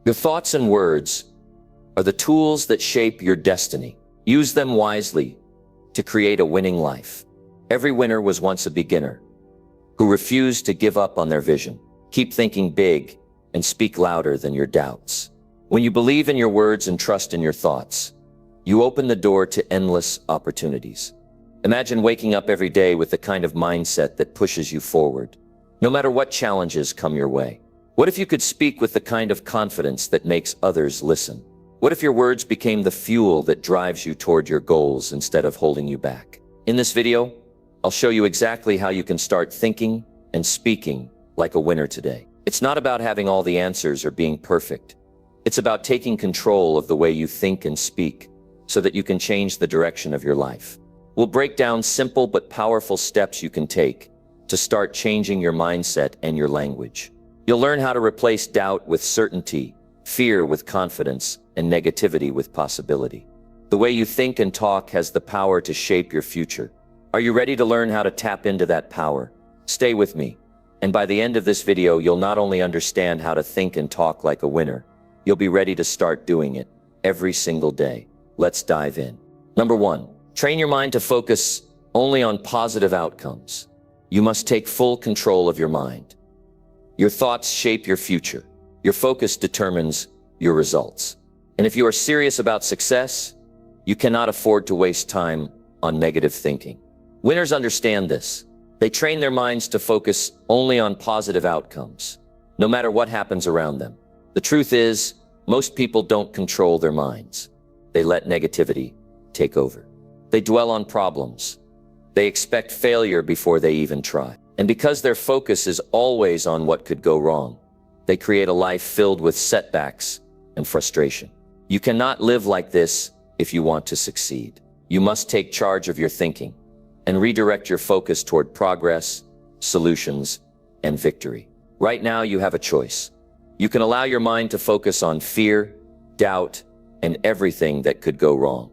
Your thoughts and words are the tools that shape your destiny. Use them wisely to create a winning life. Every winner was once a beginner who refused to give up on their vision. Keep thinking big and speak louder than your doubts. When you believe in your words and trust in your thoughts, you open the door to endless opportunities. Imagine waking up every day with the kind of mindset that pushes you forward, no matter what challenges come your way. What if you could speak with the kind of confidence that makes others listen? What if your words became the fuel that drives you toward your goals instead of holding you back? In this video, I'll show you exactly how you can start thinking and speaking like a winner today. It's not about having all the answers or being perfect. It's about taking control of the way you think and speak so that you can change the direction of your life. We'll break down simple but powerful steps you can take to start changing your mindset and your language. You'll learn how to replace doubt with certainty, fear with confidence, and negativity with possibility. The way you think and talk has the power to shape your future. Are you ready to learn how to tap into that power? Stay with me, and by the end of this video, you'll not only understand how to think and talk like a winner, you'll be ready to start doing it every single day. Let's dive in. Number 1, train your mind to focus only on positive outcomes. You must take full control of your mind. Your thoughts shape your future. Your focus determines your results. And if you are serious about success, you cannot afford to waste time on negative thinking. Winners understand this. They train their minds to focus only on positive outcomes, no matter what happens around them. The truth is, most people don't control their minds. They let negativity take over. They dwell on problems. They expect failure before they even try. And because their focus is always on what could go wrong, they create a life filled with setbacks and frustration. You cannot live like this if you want to succeed. You must take charge of your thinking and redirect your focus toward progress, solutions, and victory. Right now, you have a choice. You can allow your mind to focus on fear, doubt, and everything that could go wrong.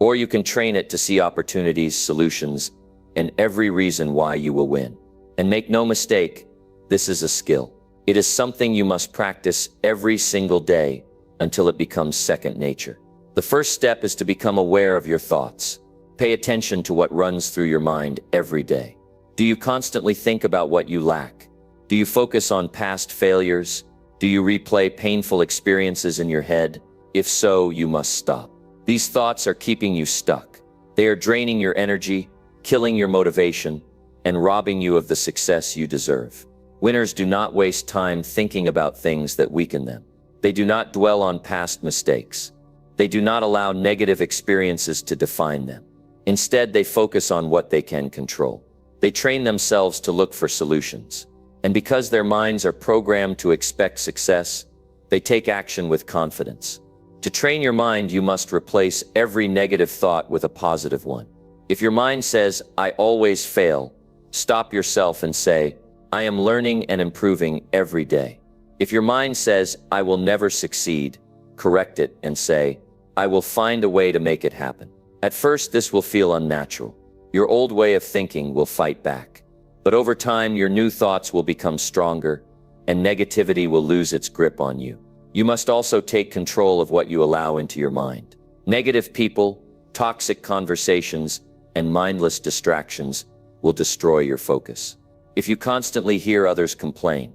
Or you can train it to see opportunities, solutions, and every reason why you will win. And make no mistake, this is a skill. It is something you must practice every single day until it becomes second nature. The first step is to become aware of your thoughts. Pay attention to what runs through your mind every day. Do you constantly think about what you lack? Do you focus on past failures? Do you replay painful experiences in your head? If so, you must stop. These thoughts are keeping you stuck. They are draining your energy, killing your motivation, and robbing you of the success you deserve. Winners do not waste time thinking about things that weaken them. They do not dwell on past mistakes. They do not allow negative experiences to define them. Instead, they focus on what they can control. They train themselves to look for solutions. And because their minds are programmed to expect success, they take action with confidence. To train your mind, you must replace every negative thought with a positive one. If your mind says, "I always fail," stop yourself and say, "I am learning and improving every day." If your mind says, "I will never succeed," correct it and say, "I will find a way to make it happen." At first, this will feel unnatural. Your old way of thinking will fight back. But over time, your new thoughts will become stronger, and negativity will lose its grip on you. You must also take control of what you allow into your mind. Negative people, toxic conversations, and mindless distractions will destroy your focus. If you constantly hear others complain,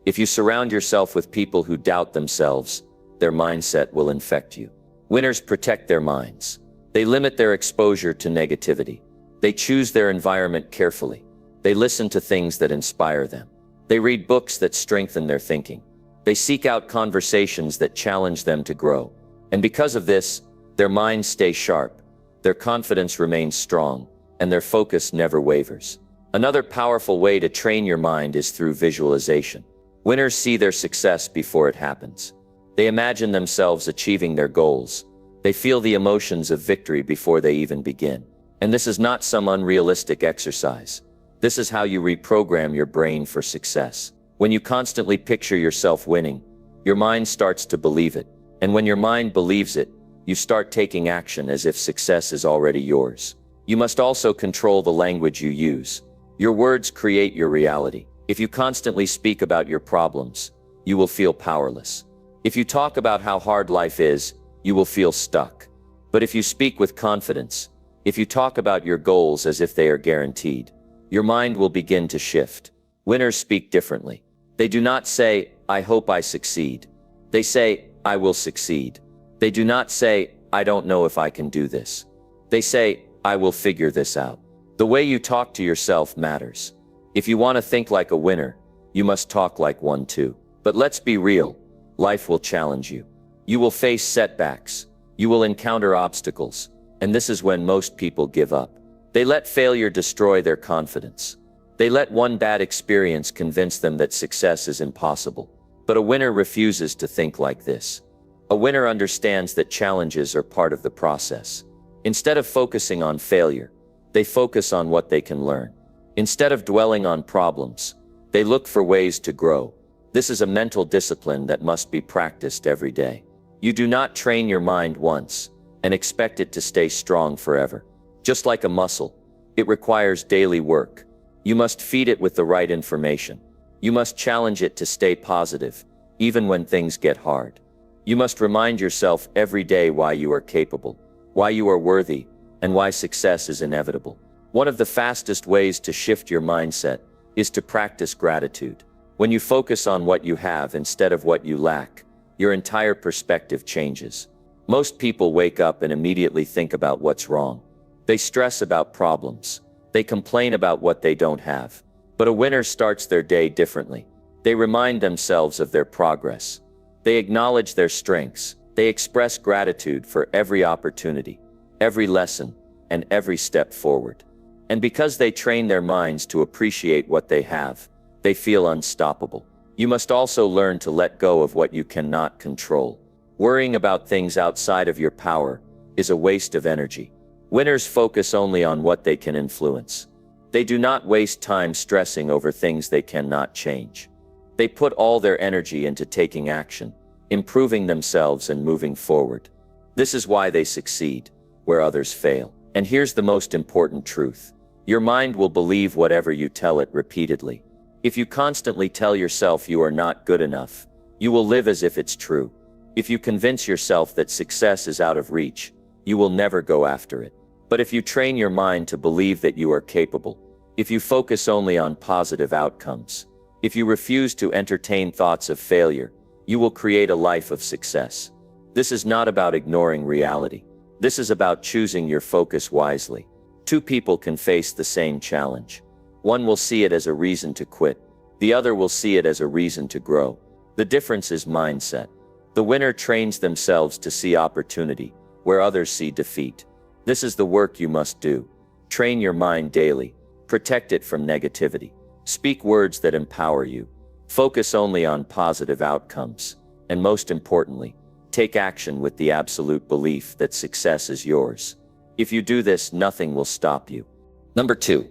if you surround yourself with people who doubt themselves, their mindset will infect you. Winners protect their minds. They limit their exposure to negativity. They choose their environment carefully. They listen to things that inspire them. They read books that strengthen their thinking. They seek out conversations that challenge them to grow. And because of this, their minds stay sharp, their confidence remains strong, and their focus never wavers. Another powerful way to train your mind is through visualization. Winners see their success before it happens. They imagine themselves achieving their goals. They feel the emotions of victory before they even begin. And this is not some unrealistic exercise. This is how you reprogram your brain for success. When you constantly picture yourself winning, your mind starts to believe it. And when your mind believes it, you start taking action as if success is already yours. You must also control the language you use. Your words create your reality. If you constantly speak about your problems, you will feel powerless. If you talk about how hard life is, you will feel stuck. But if you speak with confidence, if you talk about your goals as if they are guaranteed, your mind will begin to shift. Winners speak differently. They do not say, "I hope I succeed." They say, "I will succeed." They do not say, "I don't know if I can do this." They say, "I will figure this out." The way you talk to yourself matters. If you want to think like a winner, you must talk like one too. But let's be real. Life will challenge you. You will face setbacks. You will encounter obstacles. And this is when most people give up. They let failure destroy their confidence. They let one bad experience convince them that success is impossible. But a winner refuses to think like this. A winner understands that challenges are part of the process. Instead of focusing on failure, they focus on what they can learn. Instead of dwelling on problems, they look for ways to grow. This is a mental discipline that must be practiced every day. You do not train your mind once and expect it to stay strong forever. Just like a muscle, it requires daily work. You must feed it with the right information. You must challenge it to stay positive, even when things get hard. You must remind yourself every day why you are capable, why you are worthy, and why success is inevitable. One of the fastest ways to shift your mindset is to practice gratitude. When you focus on what you have instead of what you lack, your entire perspective changes. Most people wake up and immediately think about what's wrong. They stress about problems. They complain about what they don't have. But a winner starts their day differently. They remind themselves of their progress. They acknowledge their strengths. They express gratitude for every opportunity, every lesson, and every step forward. And because they train their minds to appreciate what they have, they feel unstoppable. You must also learn to let go of what you cannot control. Worrying about things outside of your power is a waste of energy. Winners focus only on what they can influence. They do not waste time stressing over things they cannot change. They put all their energy into taking action, improving themselves and moving forward. This is why they succeed, where others fail. And here's the most important truth. Your mind will believe whatever you tell it repeatedly. If you constantly tell yourself you are not good enough, you will live as if it's true. If you convince yourself that success is out of reach, you will never go after it. But if you train your mind to believe that you are capable, if you focus only on positive outcomes, if you refuse to entertain thoughts of failure, you will create a life of success. This is not about ignoring reality. This is about choosing your focus wisely. Two people can face the same challenge. One will see it as a reason to quit. The other will see it as a reason to grow. The difference is mindset. The winner trains themselves to see opportunity, where others see defeat. This is the work you must do. Train your mind daily. Protect it from negativity. Speak words that empower you. Focus only on positive outcomes. And most importantly, take action with the absolute belief that success is yours. If you do this, nothing will stop you. Number 2.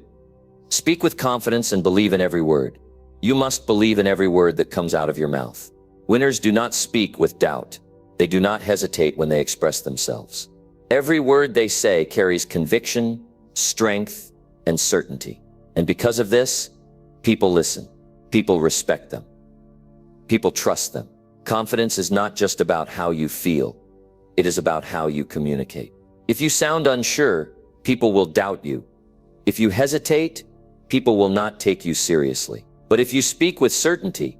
Speak with confidence and believe in every word. You must believe in every word that comes out of your mouth. Winners do not speak with doubt. They do not hesitate when they express themselves. Every word they say carries conviction, strength, and certainty. And because of this, people listen. People respect them. People trust them. Confidence is not just about how you feel. It is about how you communicate. If you sound unsure, people will doubt you. If you hesitate, people will not take you seriously. But if you speak with certainty,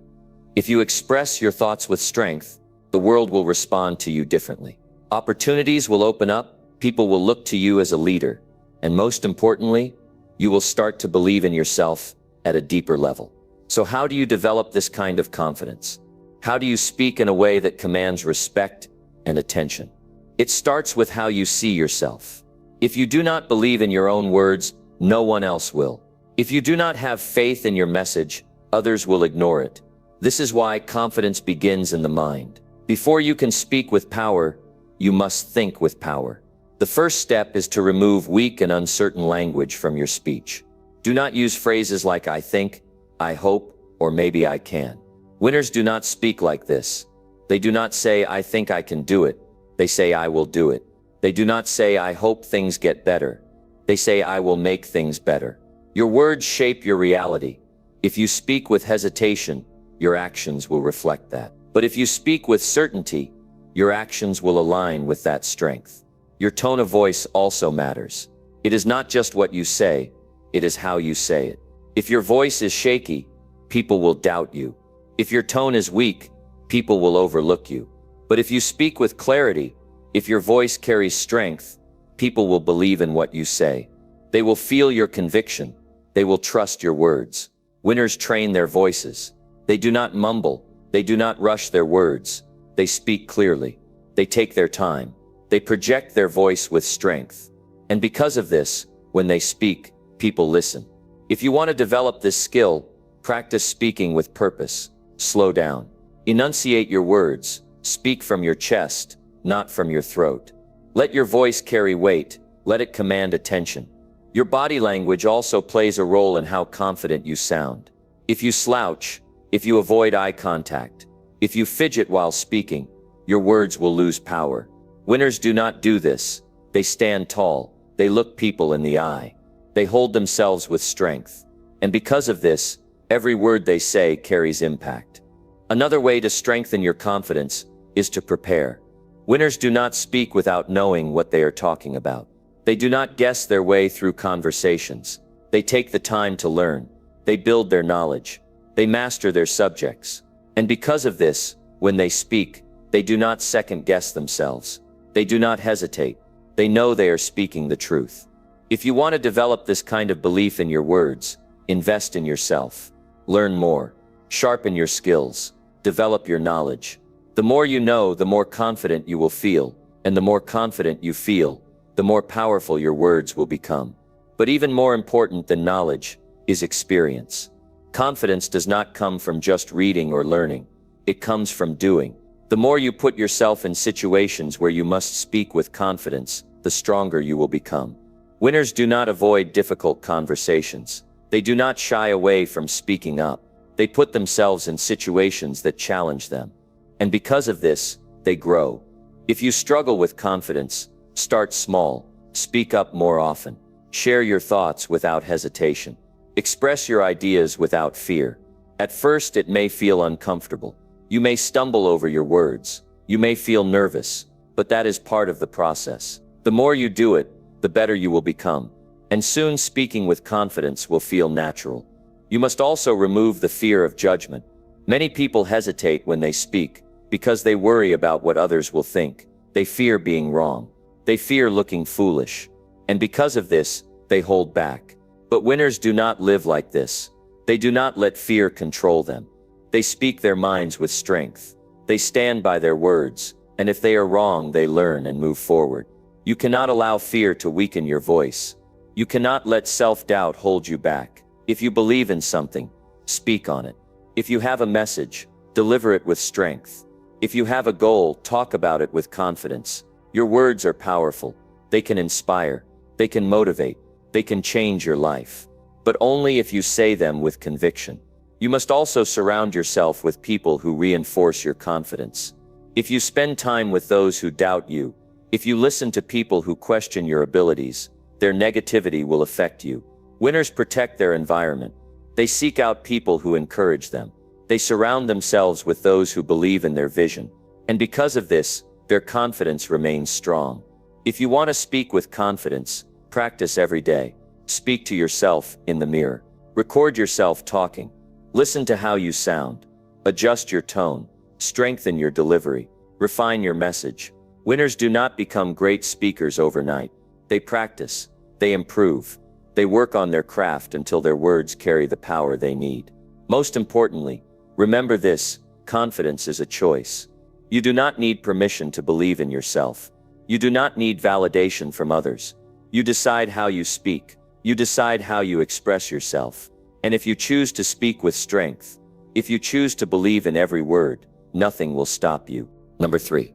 if you express your thoughts with strength, the world will respond to you differently. Opportunities will open up, people will look to you as a leader, and most importantly, you will start to believe in yourself at a deeper level. So how do you develop this kind of confidence? How do you speak in a way that commands respect and attention? It starts with how you see yourself. If you do not believe in your own words, no one else will. If you do not have faith in your message, others will ignore it. This is why confidence begins in the mind. Before you can speak with power, you must think with power. The first step is to remove weak and uncertain language from your speech. Do not use phrases like "I think," "I hope," or "maybe I can." Winners do not speak like this. They do not say, "I think I can do it." They say, "I will do it." They do not say, "I hope things get better." They say, "I will make things better." Your words shape your reality. If you speak with hesitation, your actions will reflect that. But if you speak with certainty, your actions will align with that strength. Your tone of voice also matters. It is not just what you say, it is how you say it. If your voice is shaky, people will doubt you. If your tone is weak, people will overlook you. But if you speak with clarity, if your voice carries strength, people will believe in what you say. They will feel your conviction. They will trust your words. Winners train their voices. They do not mumble. They do not rush their words. They speak clearly. They take their time. They project their voice with strength. And because of this, when they speak, people listen. If you want to develop this skill, practice speaking with purpose. Slow down. Enunciate your words. Speak from your chest, not from your throat. Let your voice carry weight. Let it command attention. Your body language also plays a role in how confident you sound. If you slouch, if you avoid eye contact, if you fidget while speaking, your words will lose power. Winners do not do this. They stand tall. They look people in the eye. They hold themselves with strength. And because of this, every word they say carries impact. Another way to strengthen your confidence is to prepare. Winners do not speak without knowing what they are talking about. They do not guess their way through conversations. They take the time to learn. They build their knowledge. They master their subjects. And because of this, when they speak, they do not second-guess themselves. They do not hesitate. They know they are speaking the truth. If you want to develop this kind of belief in your words, invest in yourself. Learn more. Sharpen your skills. Develop your knowledge. The more you know, the more confident you will feel. And the more confident you feel, the more powerful your words will become. But even more important than knowledge is experience. Confidence does not come from just reading or learning. It comes from doing. The more you put yourself in situations where you must speak with confidence, the stronger you will become. Winners do not avoid difficult conversations. They do not shy away from speaking up. They put themselves in situations that challenge them. And because of this, they grow. If you struggle with confidence, start small. Speak up more often. Share your thoughts without hesitation. Express your ideas without fear. At first, it may feel uncomfortable. You may stumble over your words. You may feel nervous, but that is part of the process. The more you do it, the better you will become. And soon speaking with confidence will feel natural. You must also remove the fear of judgment. Many people hesitate when they speak because they worry about what others will think. They fear being wrong. They fear looking foolish. And because of this, they hold back. But winners do not live like this. They do not let fear control them. They speak their minds with strength. They stand by their words, and if they are wrong, they learn and move forward. You cannot allow fear to weaken your voice. You cannot let self-doubt hold you back. If you believe in something, speak on it. If you have a message, deliver it with strength. If you have a goal, talk about it with confidence. Your words are powerful. They can inspire. They can motivate. They can change your life. But only if you say them with conviction. You must also surround yourself with people who reinforce your confidence. If you spend time with those who doubt you, if you listen to people who question your abilities, their negativity will affect you. Winners protect their environment. They seek out people who encourage them. They surround themselves with those who believe in their vision. And because of this, their confidence remains strong. If you want to speak with confidence, practice every day. Speak to yourself in the mirror. Record yourself talking. Listen to how you sound. Adjust your tone. Strengthen your delivery. Refine your message. Winners do not become great speakers overnight. They practice. They improve. They work on their craft until their words carry the power they need. Most importantly, remember this: confidence is a choice. You do not need permission to believe in yourself. You do not need validation from others. You decide how you speak. You decide how you express yourself. And if you choose to speak with strength, if you choose to believe in every word, nothing will stop you. Number 3.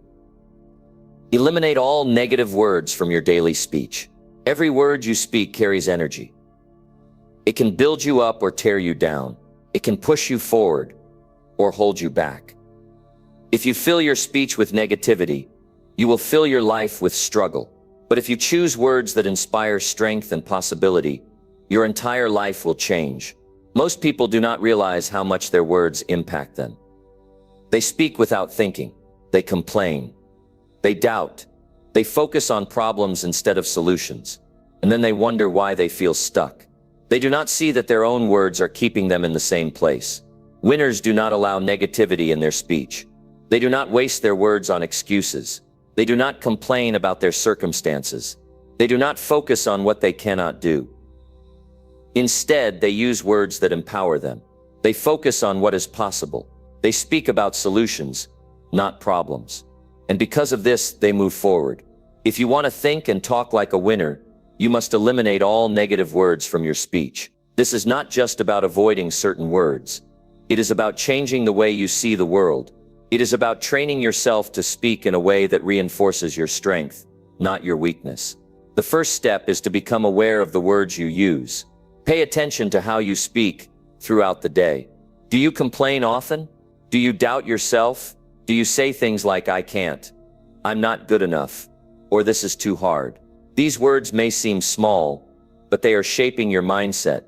Eliminate all negative words from your daily speech. Every word you speak carries energy. It can build you up or tear you down. It can push you forward or hold you back. If you fill your speech with negativity, you will fill your life with struggle. But if you choose words that inspire strength and possibility, your entire life will change. Most people do not realize how much their words impact them. They speak without thinking. They complain. They doubt. They focus on problems instead of solutions. And then they wonder why they feel stuck. They do not see that their own words are keeping them in the same place. Winners do not allow negativity in their speech. They do not waste their words on excuses. They do not complain about their circumstances. They do not focus on what they cannot do. Instead, they use words that empower them. They focus on what is possible. They speak about solutions, not problems. And because of this, they move forward. If you want to think and talk like a winner, you must eliminate all negative words from your speech. This is not just about avoiding certain words. It is about changing the way you see the world. It is about training yourself to speak in a way that reinforces your strength, not your weakness. The first step is to become aware of the words you use. Pay attention to how you speak throughout the day. Do you complain often? Do you doubt yourself? Do you say things like, "I can't," "I'm not good enough," or "this is too hard"? These words may seem small, but they are shaping your mindset.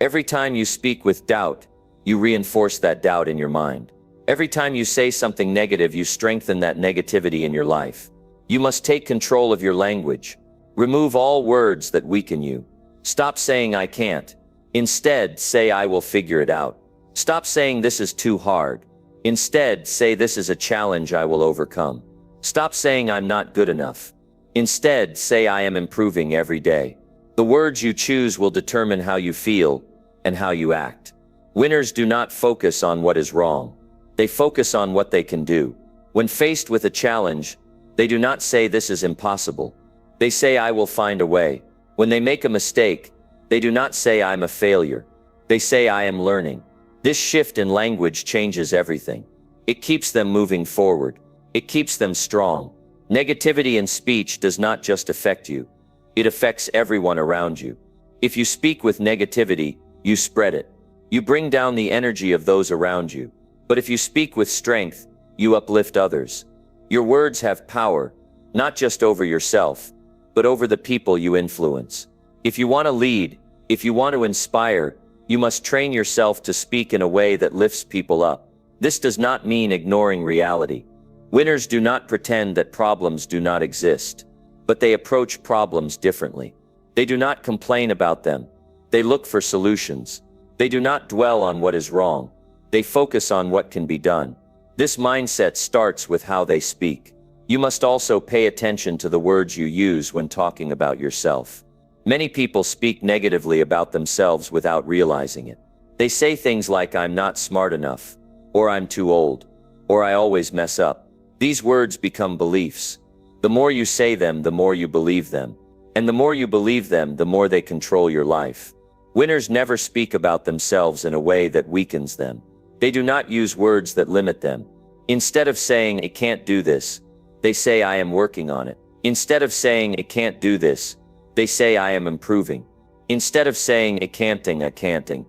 Every time you speak with doubt, you reinforce that doubt in your mind. Every time you say something negative, you strengthen that negativity in your life. You must take control of your language. Remove all words that weaken you. Stop saying "I can't." Instead, say "I will figure it out." Stop saying "this is too hard." Instead, say "this is a challenge I will overcome." Stop saying "I'm not good enough." Instead, say "I am improving every day." The words you choose will determine how you feel and how you act. Winners do not focus on what is wrong. They focus on what they can do. When faced with a challenge, they do not say "this is impossible." They say "I will find a way." When they make a mistake, they do not say "I'm a failure." They say "I am learning." This shift in language changes everything. It keeps them moving forward. It keeps them strong. Negativity in speech does not just affect you. It affects everyone around you. If you speak with negativity, you spread it. You bring down the energy of those around you. But if you speak with strength, you uplift others. Your words have power, not just over yourself, but over the people you influence. If you want to lead, if you want to inspire, you must train yourself to speak in a way that lifts people up. This does not mean ignoring reality. Winners do not pretend that problems do not exist, but they approach problems differently. They do not complain about them. They look for solutions. They do not dwell on what is wrong. They focus on what can be done. This mindset starts with how they speak. You must also pay attention to the words you use when talking about yourself. Many people speak negatively about themselves without realizing it. They say things like "I'm not smart enough," or "I'm too old," or "I always mess up." These words become beliefs. The more you say them, the more you believe them. And the more you believe them, the more they control your life. Winners never speak about themselves in a way that weakens them. They do not use words that limit them. Instead of saying "I can't do this," they say "I am working on it." Instead of saying "I can't do this," they say "I am improving." Instead of saying "I can't,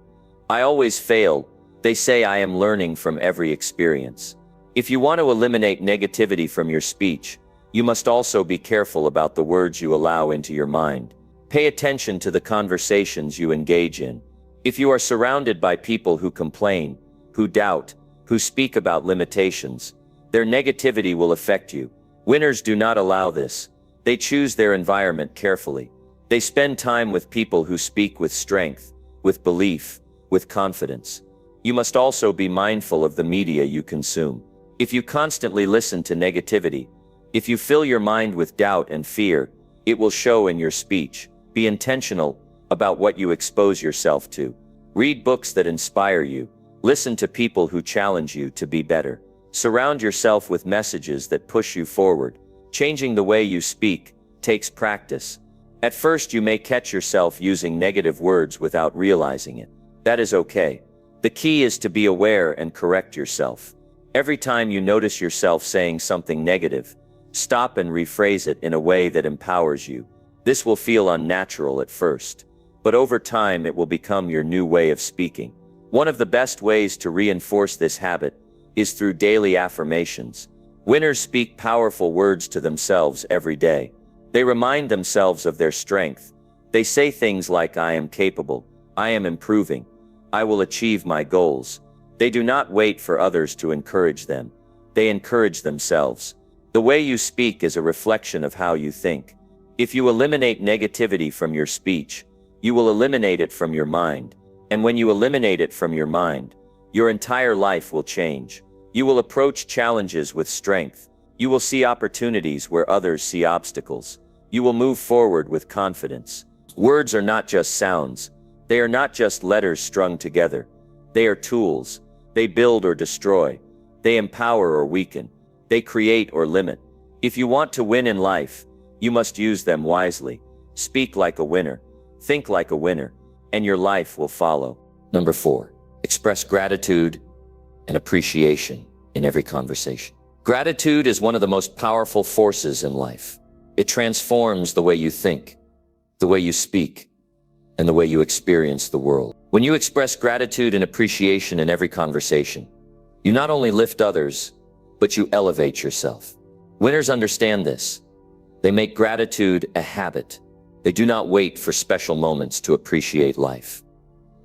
I always fail," they say "I am learning from every experience." If you want to eliminate negativity from your speech, you must also be careful about the words you allow into your mind. Pay attention to the conversations you engage in. If you are surrounded by people who complain, who doubt, who speak about limitations, their negativity will affect you. Winners do not allow this. They choose their environment carefully. They spend time with people who speak with strength, with belief, with confidence. You must also be mindful of the media you consume. If you constantly listen to negativity, if you fill your mind with doubt and fear, it will show in your speech. Be intentional about what you expose yourself to. Read books that inspire you. Listen to people who challenge you to be better. Surround yourself with messages that push you forward. Changing the way you speak takes practice. At first, you may catch yourself using negative words without realizing it. That is okay. The key is to be aware and correct yourself. Every time you notice yourself saying something negative, stop and rephrase it in a way that empowers you. This will feel unnatural at first, but over time it will become your new way of speaking. One of the best ways to reinforce this habit is through daily affirmations. Winners speak powerful words to themselves every day. They remind themselves of their strength. They say things like "I am capable," "I am improving," "I will achieve my goals." They do not wait for others to encourage them. they encourage themselves. The way you speak is a reflection of how you think. If you eliminate negativity from your speech, you will eliminate it from your mind. And when you eliminate it from your mind, your entire life will change. You will approach challenges with strength. You will see opportunities where others see obstacles. You will move forward with confidence. Words are not just sounds. They are not just letters strung together. They are tools. They build or destroy. They empower or weaken. They create or limit. If you want to win in life, you must use them wisely. Speak like a winner. Think like a winner. And your life will follow. Number 4, express gratitude and appreciation in every conversation. Gratitude is one of the most powerful forces in life. It transforms the way you think, the way you speak, and the way you experience the world. When you express gratitude and appreciation in every conversation, you not only lift others, but you elevate yourself. Winners understand this. They make gratitude a habit. They do not wait for special moments to appreciate life.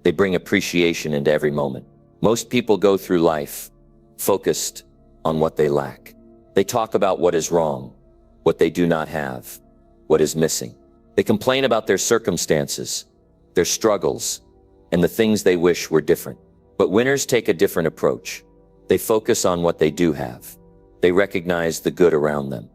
They bring appreciation into every moment. Most people go through life focused on what they lack. They talk about what is wrong, what they do not have, what is missing. They complain about their circumstances, their struggles, and the things they wish were different. But winners take a different approach. They focus on what they do have. They recognize the good around them.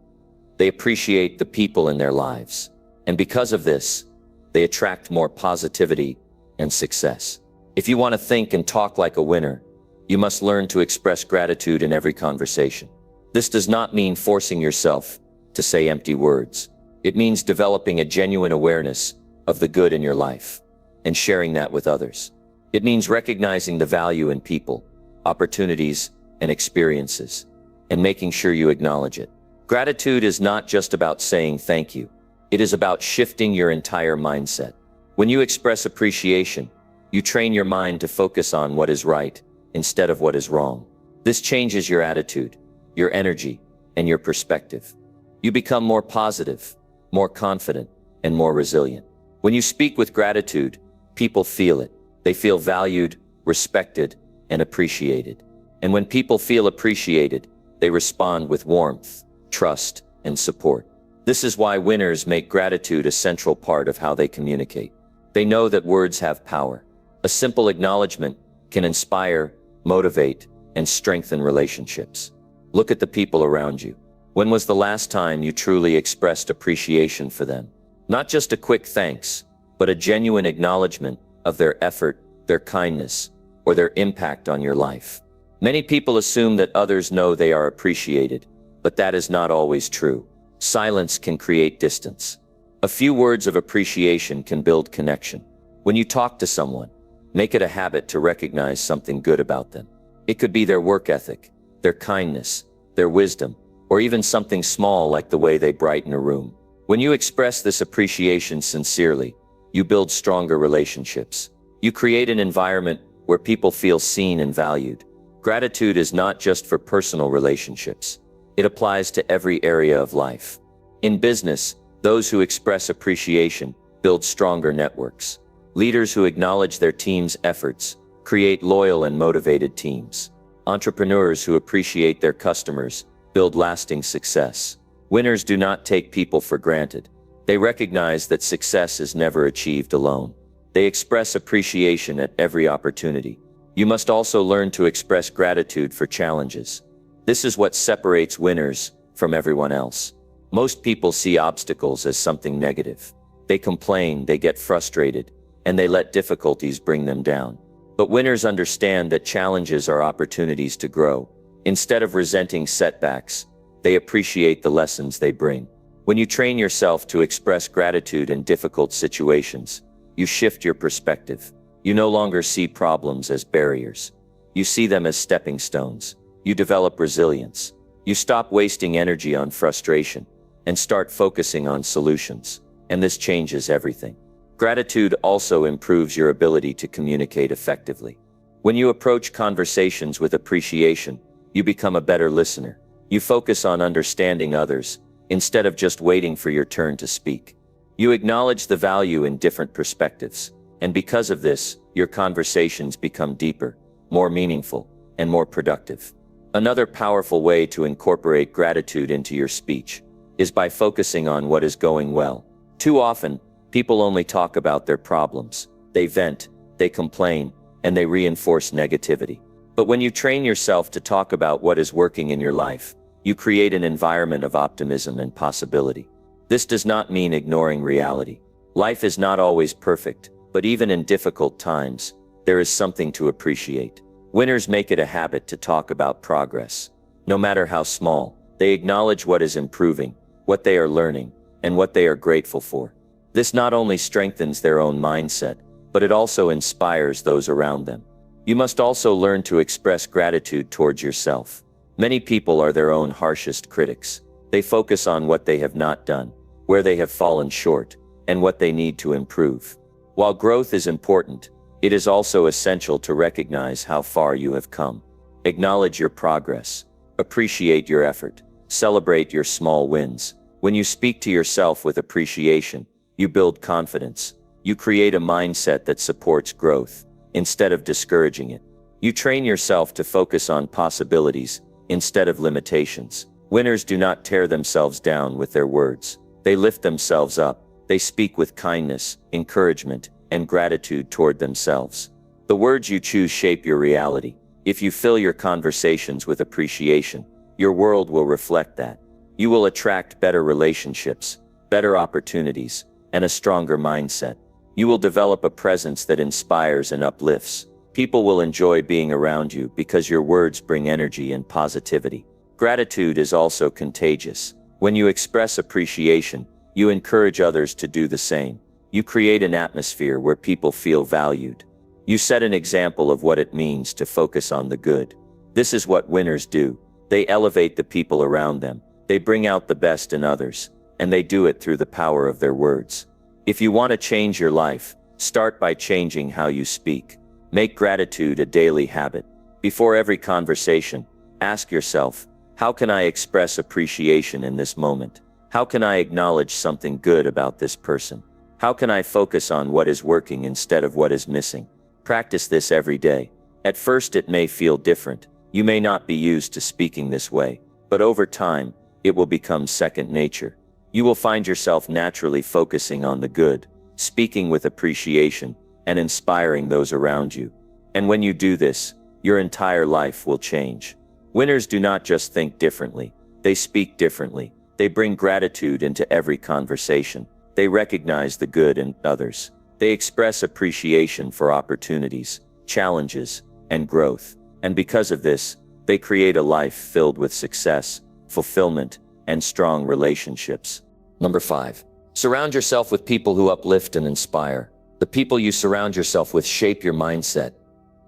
They appreciate the people in their lives. And because of this, they attract more positivity and success. If you want to think and talk like a winner, you must learn to express gratitude in every conversation. This does not mean forcing yourself to say empty words. It means developing a genuine awareness of the good in your life and sharing that with others. It means recognizing the value in people, opportunities, and experiences, and making sure you acknowledge it. Gratitude is not just about saying thank you. It is about shifting your entire mindset. When you express appreciation, you train your mind to focus on what is right instead of what is wrong. This changes your attitude, your energy, and your perspective. You become more positive, more confident, and more resilient. When you speak with gratitude, people feel it. They feel valued, respected, and appreciated. And when people feel appreciated, they respond with warmth, trust, and support. This is why winners make gratitude a central part of how they communicate. They know that words have power. A simple acknowledgement can inspire, motivate, and strengthen relationships. Look at the people around you. When was the last time you truly expressed appreciation for them? Not just a quick thanks, but a genuine acknowledgement of their effort, their kindness, or their impact on your life. Many people assume that others know they are appreciated, but that is not always true. Silence can create distance. A few words of appreciation can build connection. When you talk to someone, make it a habit to recognize something good about them. It could be their work ethic, their kindness, their wisdom, or even something small like the way they brighten a room. When you express this appreciation sincerely, you build stronger relationships. You create an environment where people feel seen and valued. Gratitude is not just for personal relationships. It applies to every area of life. In business, those who express appreciation build stronger networks. Leaders who acknowledge their team's efforts create loyal and motivated teams. Entrepreneurs who appreciate their customers build lasting success. Winners do not take people for granted. They recognize that success is never achieved alone. They express appreciation at every opportunity. You must also learn to express gratitude for challenges. This is what separates winners from everyone else. Most people see obstacles as something negative. They complain, they get frustrated, and they let difficulties bring them down. But winners understand that challenges are opportunities to grow. Instead of resenting setbacks, they appreciate the lessons they bring. When you train yourself to express gratitude in difficult situations, you shift your perspective. You no longer see problems as barriers. You see them as stepping stones. You develop resilience. You stop wasting energy on frustration and start focusing on solutions. And this changes everything. Gratitude also improves your ability to communicate effectively. When you approach conversations with appreciation, you become a better listener. You focus on understanding others instead of just waiting for your turn to speak. You acknowledge the value in different perspectives. And because of this, your conversations become deeper, more meaningful, and more productive. Another powerful way to incorporate gratitude into your speech is by focusing on what is going well. Too often, people only talk about their problems. They vent, they complain, and they reinforce negativity. But when you train yourself to talk about what is working in your life, you create an environment of optimism and possibility. This does not mean ignoring reality. Life is not always perfect, but even in difficult times, there is something to appreciate. Winners make it a habit to talk about progress. No matter how small, they acknowledge what is improving, what they are learning, and what they are grateful for. This not only strengthens their own mindset, but it also inspires those around them. You must also learn to express gratitude towards yourself. Many people are their own harshest critics. They focus on what they have not done, where they have fallen short, and what they need to improve. While growth is important, it is also essential to recognize how far you have come. Acknowledge your progress. Appreciate your effort. Celebrate your small wins. When you speak to yourself with appreciation, you build confidence. You create a mindset that supports growth, instead of discouraging it. You train yourself to focus on possibilities, instead of limitations. Winners do not tear themselves down with their words. They lift themselves up. They speak with kindness, encouragement, and gratitude toward themselves. The words you choose shape your reality. If you fill your conversations with appreciation, your world will reflect that. You will attract better relationships, better opportunities, and a stronger mindset. You will develop a presence that inspires and uplifts. People will enjoy being around you because your words bring energy and positivity. Gratitude is also contagious. When you express appreciation, you encourage others to do the same. You create an atmosphere where people feel valued. You set an example of what it means to focus on the good. This is what winners do. They elevate the people around them. They bring out the best in others, and they do it through the power of their words. If you want to change your life, start by changing how you speak. Make gratitude a daily habit. Before every conversation, ask yourself, how can I express appreciation in this moment? How can I acknowledge something good about this person? How can I focus on what is working instead of what is missing? Practice this every day. At first it may feel different. You may not be used to speaking this way, but over time, it will become second nature. You will find yourself naturally focusing on the good, speaking with appreciation, and inspiring those around you. And when you do this, your entire life will change. Winners do not just think differently, they speak differently. They bring gratitude into every conversation. They recognize the good in others. They express appreciation for opportunities, challenges, and growth. And because of this, they create a life filled with success, fulfillment, and strong relationships. Number 5. Surround yourself with people who uplift and inspire. The people you surround yourself with shape your mindset,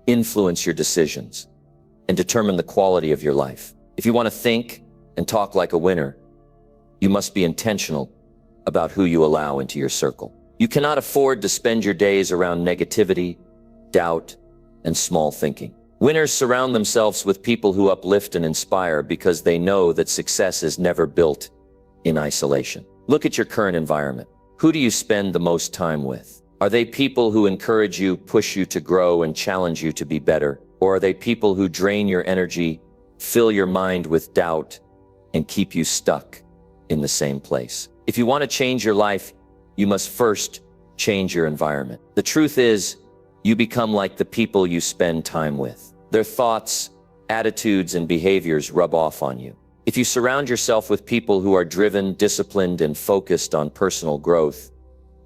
influence your decisions, and determine the quality of your life. If you want to think and talk like a winner, you must be intentional about who you allow into your circle. You cannot afford to spend your days around negativity, doubt, and small thinking. Winners surround themselves with people who uplift and inspire because they know that success is never built in isolation. Look at your current environment. Who do you spend the most time with? Are they people who encourage you, push you to grow, and challenge you to be better? Or are they people who drain your energy, fill your mind with doubt, and keep you stuck in the same place? If you want to change your life, you must first change your environment. The truth is, you become like the people you spend time with. Their thoughts, attitudes, and behaviors rub off on you. If you surround yourself with people who are driven, disciplined, and focused on personal growth,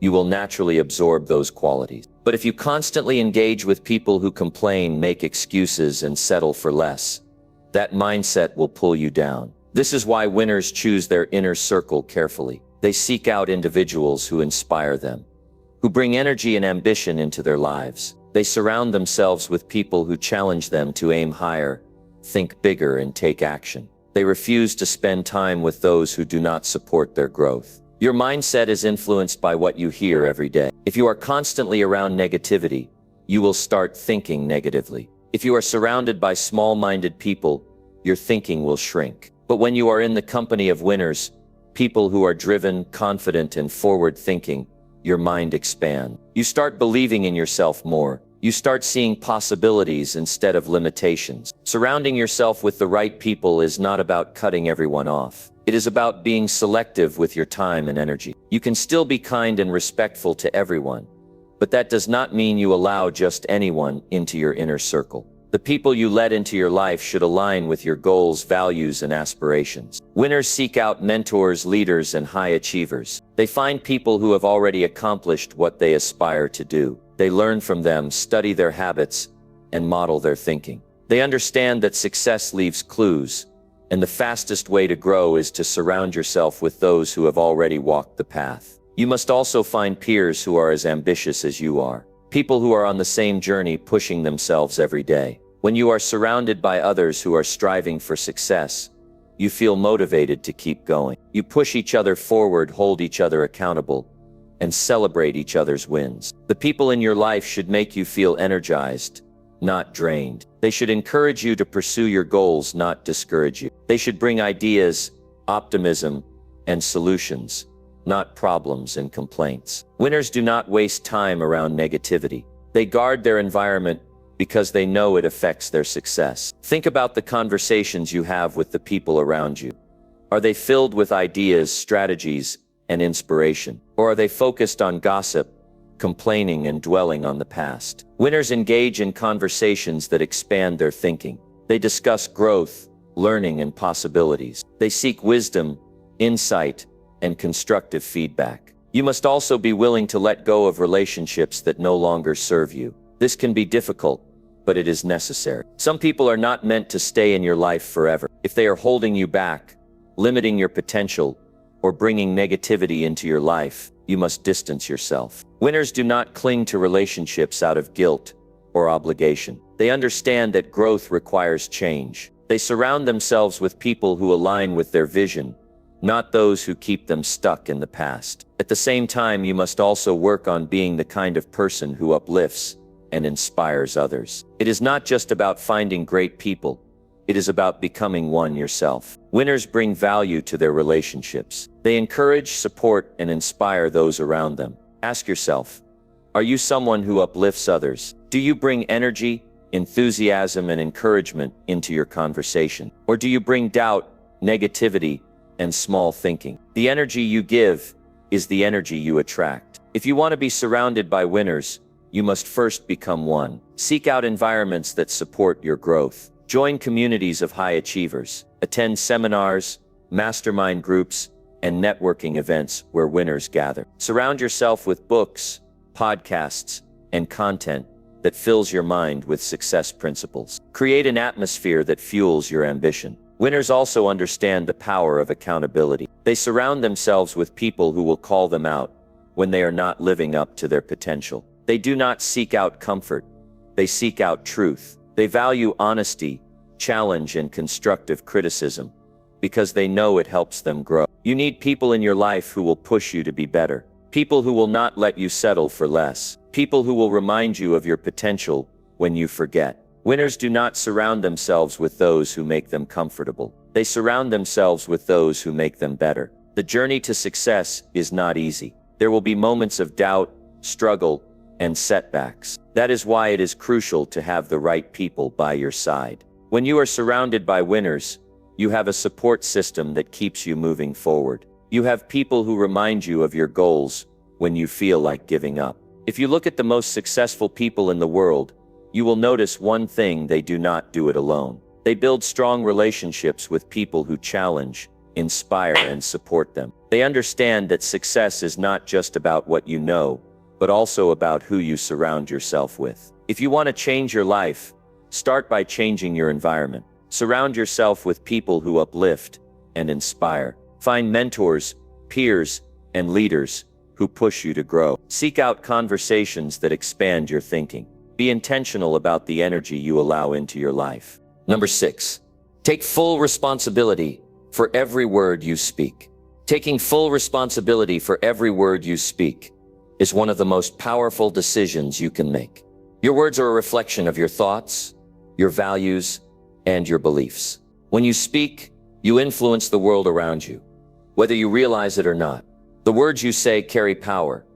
you will naturally absorb those qualities. But if you constantly engage with people who complain, make excuses, and settle for less, that mindset will pull you down. This is why winners choose their inner circle carefully. They seek out individuals who inspire them, who bring energy and ambition into their lives. They surround themselves with people who challenge them to aim higher, think bigger, and take action. They refuse to spend time with those who do not support their growth. Your mindset is influenced by what you hear every day. If you are constantly around negativity, you will start thinking negatively. If you are surrounded by small-minded people, your thinking will shrink. But when you are in the company of winners, people who are driven, confident, and forward-thinking, your mind expands. You start believing in yourself more. You start seeing possibilities instead of limitations. Surrounding yourself with the right people is not about cutting everyone off. It is about being selective with your time and energy. You can still be kind and respectful to everyone, but that does not mean you allow just anyone into your inner circle. The people you let into your life should align with your goals, values, and aspirations. Winners seek out mentors, leaders, and high achievers. They find people who have already accomplished what they aspire to do. They learn from them, study their habits, and model their thinking. They understand that success leaves clues, and the fastest way to grow is to surround yourself with those who have already walked the path. You must also find peers who are as ambitious as you are. People who are on the same journey, pushing themselves every day. When you are surrounded by others who are striving for success, you feel motivated to keep going. You push each other forward, hold each other accountable, and celebrate each other's wins. The people in your life should make you feel energized, not drained. They should encourage you to pursue your goals, not discourage you. They should bring ideas, optimism, and solutions, not problems and complaints. Winners do not waste time around negativity. They guard their environment because they know it affects their success. Think about the conversations you have with the people around you. Are they filled with ideas, strategies, and inspiration? Or are they focused on gossip, complaining, and dwelling on the past? Winners engage in conversations that expand their thinking. They discuss growth, learning, and possibilities. They seek wisdom, insight, and constructive feedback. You must also be willing to let go of relationships that no longer serve you. This can be difficult, but it is necessary. Some people are not meant to stay in your life forever. If they are holding you back, limiting your potential, or bringing negativity into your life, you must distance yourself. Winners do not cling to relationships out of guilt or obligation. They understand that growth requires change. They surround themselves with people who align with their vision, not those who keep them stuck in the past. At the same time, you must also work on being the kind of person who uplifts and inspires others. It is not just about finding great people. It is about becoming one yourself. Winners bring value to their relationships. They encourage, support, and inspire those around them. Ask yourself, are you someone who uplifts others? Do you bring energy, enthusiasm, and encouragement into your conversation? Or do you bring doubt, negativity, and small thinking? The energy you give is the energy you attract. If you want to be surrounded by winners, you must first become one. Seek out environments that support your growth. Join communities of high achievers. Attend seminars, mastermind groups, and networking events where winners gather. Surround yourself with books, podcasts, and content that fills your mind with success principles. Create an atmosphere that fuels your ambition. Winners also understand the power of accountability. They surround themselves with people who will call them out when they are not living up to their potential. They do not seek out comfort. They seek out truth. They value honesty, challenge, and constructive criticism because they know it helps them grow. You need people in your life who will push you to be better. People who will not let you settle for less. People who will remind you of your potential when you forget. Winners do not surround themselves with those who make them comfortable. They surround themselves with those who make them better. The journey to success is not easy. There will be moments of doubt, struggle, and setbacks. That is why it is crucial to have the right people by your side. When you are surrounded by winners, you have a support system that keeps you moving forward. You have people who remind you of your goals when you feel like giving up. If you look at the most successful people in the world, you will notice one thing: they do not do it alone. They build strong relationships with people who challenge, inspire, and support them. They understand that success is not just about what you know, but also about who you surround yourself with. If you want to change your life, start by changing your environment. Surround yourself with people who uplift and inspire. Find mentors, peers, and leaders who push you to grow. Seek out conversations that expand your thinking. Be intentional about the energy you allow into your life. Number 6, take full responsibility for every word you speak. Taking full responsibility for every word you speak is one of the most powerful decisions you can make. Your words are a reflection of your thoughts, your values, and your beliefs. When you speak, you influence the world around you, whether you realize it or not. The words you say carry power,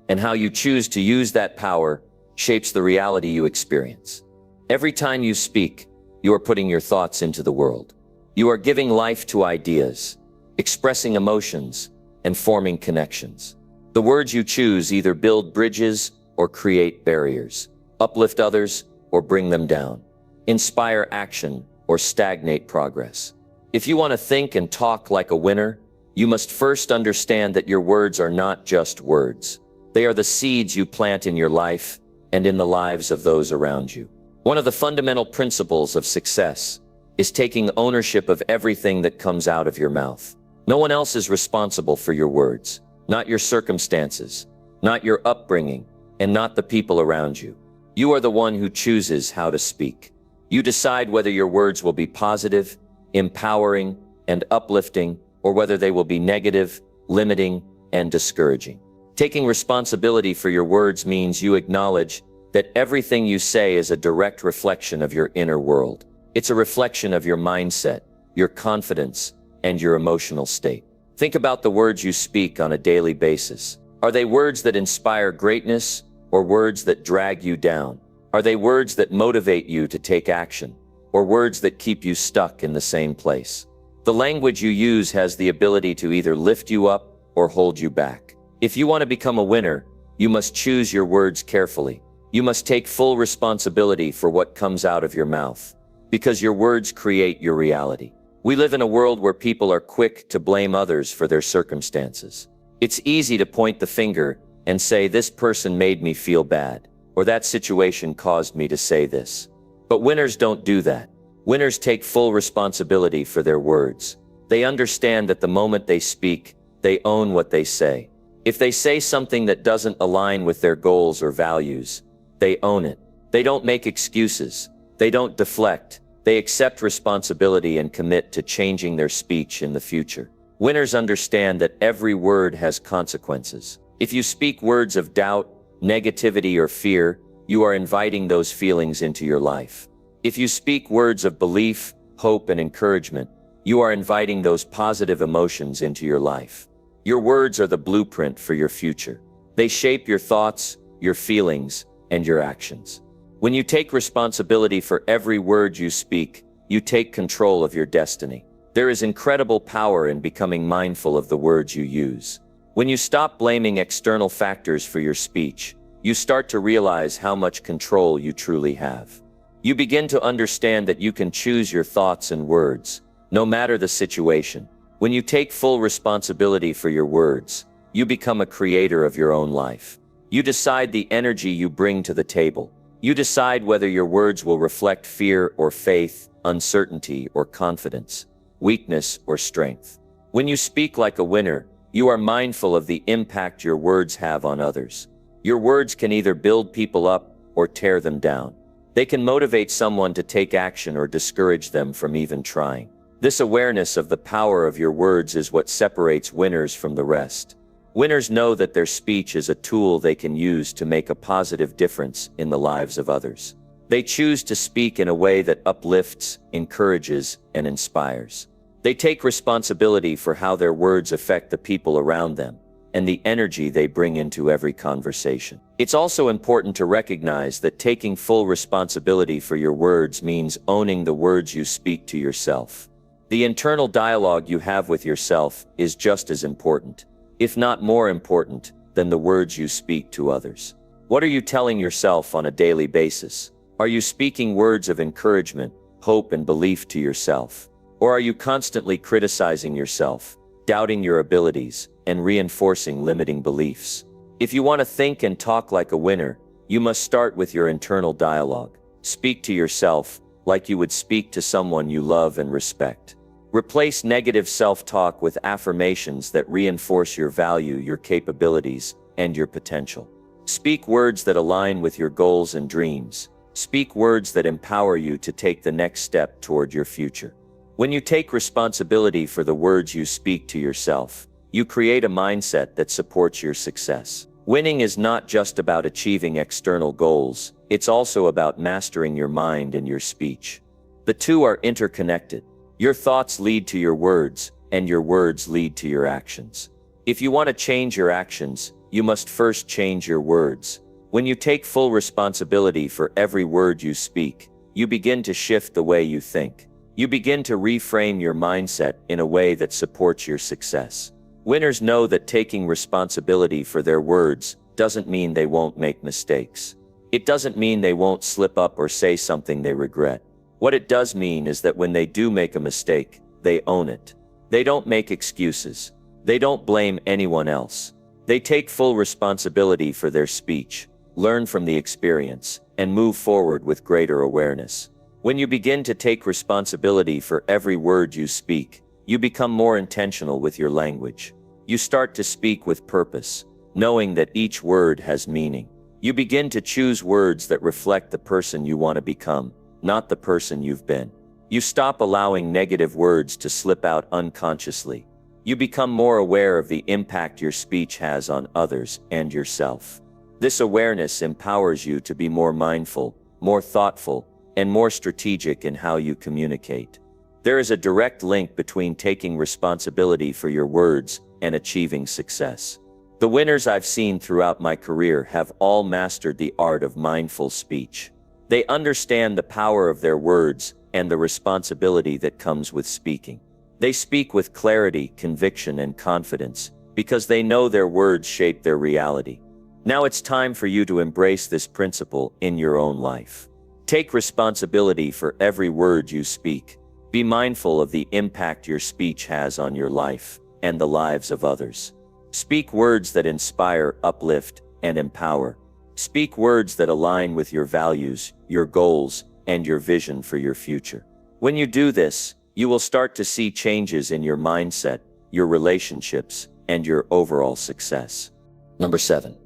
and how you choose to use that power shapes the reality you experience. Every time you speak, you are putting your thoughts into the world. You are giving life to ideas, expressing emotions, and forming connections. The words you choose either build bridges or create barriers, uplift others or bring them down, inspire action or stagnate progress. If you want to think and talk like a winner, you must first understand that your words are not just words. They are the seeds you plant in your life and in the lives of those around you. One of the fundamental principles of success is taking ownership of everything that comes out of your mouth. No one else is responsible for your words, not your circumstances, not your upbringing, and not the people around you. You are the one who chooses how to speak. You decide whether your words will be positive, empowering, and uplifting, or whether they will be negative, limiting, and discouraging. Taking responsibility for your words means you acknowledge that everything you say is a direct reflection of your inner world. It's a reflection of your mindset, your confidence, and your emotional state. Think about the words you speak on a daily basis. Are they words that inspire greatness or words that drag you down? Are they words that motivate you to take action or words that keep you stuck in the same place? The language you use has the ability to either lift you up or hold you back. If you want to become a winner, you must choose your words carefully. You must take full responsibility for what comes out of your mouth, because your words create your reality. We live in a world where people are quick to blame others for their circumstances. It's easy to point the finger and say, "This person made me feel bad," or "That situation caused me to say this." But winners don't do that. Winners take full responsibility for their words. They understand that the moment they speak, they own what they say. If they say something that doesn't align with their goals or values, they own it. They don't make excuses. They don't deflect. They accept responsibility and commit to changing their speech in the future. Winners understand that every word has consequences. If you speak words of doubt, negativity, or fear, you are inviting those feelings into your life. If you speak words of belief, hope, and encouragement, you are inviting those positive emotions into your life. Your words are the blueprint for your future. They shape your thoughts, your feelings, and your actions. When you take responsibility for every word you speak, you take control of your destiny. There is incredible power in becoming mindful of the words you use. When you stop blaming external factors for your speech, you start to realize how much control you truly have. You begin to understand that you can choose your thoughts and words, no matter the situation. When you take full responsibility for your words, you become a creator of your own life. You decide the energy you bring to the table. You decide whether your words will reflect fear or faith, uncertainty or confidence, weakness or strength. When you speak like a winner, you are mindful of the impact your words have on others. Your words can either build people up or tear them down. They can motivate someone to take action or discourage them from even trying. This awareness of the power of your words is what separates winners from the rest. Winners know that their speech is a tool they can use to make a positive difference in the lives of others. They choose to speak in a way that uplifts, encourages, and inspires. They take responsibility for how their words affect the people around them and the energy they bring into every conversation. It's also important to recognize that taking full responsibility for your words means owning the words you speak to yourself. The internal dialogue you have with yourself is just as important, if not more important, than the words you speak to others. What are you telling yourself on a daily basis? Are you speaking words of encouragement, hope, and belief to yourself? Or are you constantly criticizing yourself, doubting your abilities, and reinforcing limiting beliefs? If you want to think and talk like a winner, you must start with your internal dialogue. Speak to yourself like you would speak to someone you love and respect. Replace negative self-talk with affirmations that reinforce your value, your capabilities, and your potential. Speak words that align with your goals and dreams. Speak words that empower you to take the next step toward your future. When you take responsibility for the words you speak to yourself, you create a mindset that supports your success. Winning is not just about achieving external goals, it's also about mastering your mind and your speech. The two are interconnected. Your thoughts lead to your words, and your words lead to your actions. If you want to change your actions, you must first change your words. When you take full responsibility for every word you speak, you begin to shift the way you think. You begin to reframe your mindset in a way that supports your success. Winners know that taking responsibility for their words doesn't mean they won't make mistakes. It doesn't mean they won't slip up or say something they regret. What it does mean is that when they do make a mistake, they own it. They don't make excuses. They don't blame anyone else. They take full responsibility for their speech, learn from the experience, and move forward with greater awareness. When you begin to take responsibility for every word you speak, you become more intentional with your language. You start to speak with purpose, knowing that each word has meaning. You begin to choose words that reflect the person you want to become, not the person you've been. You stop allowing negative words to slip out unconsciously. You become more aware of the impact your speech has on others and yourself. This awareness empowers you to be more mindful, more thoughtful, and more strategic in how you communicate. There is a direct link between taking responsibility for your words and achieving success. The winners I've seen throughout my career have all mastered the art of mindful speech. They understand the power of their words and the responsibility that comes with speaking. They speak with clarity, conviction, and confidence because they know their words shape their reality. Now it's time for you to embrace this principle in your own life. Take responsibility for every word you speak. Be mindful of the impact your speech has on your life and the lives of others. Speak words that inspire, uplift, and empower. Speak words that align with your values, your goals, and your vision for your future. When you do this, you will start to see changes in your mindset, your relationships, and your overall success. Number 7.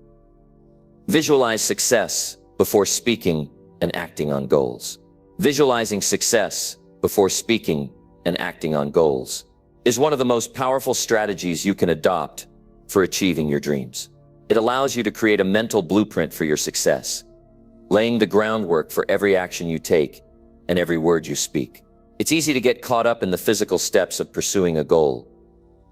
Visualize success before speaking and acting on goals. Visualizing success before speaking and acting on goals is one of the most powerful strategies you can adopt for achieving your dreams. It allows you to create a mental blueprint for your success, laying the groundwork for every action you take and every word you speak. It's easy to get caught up in the physical steps of pursuing a goal,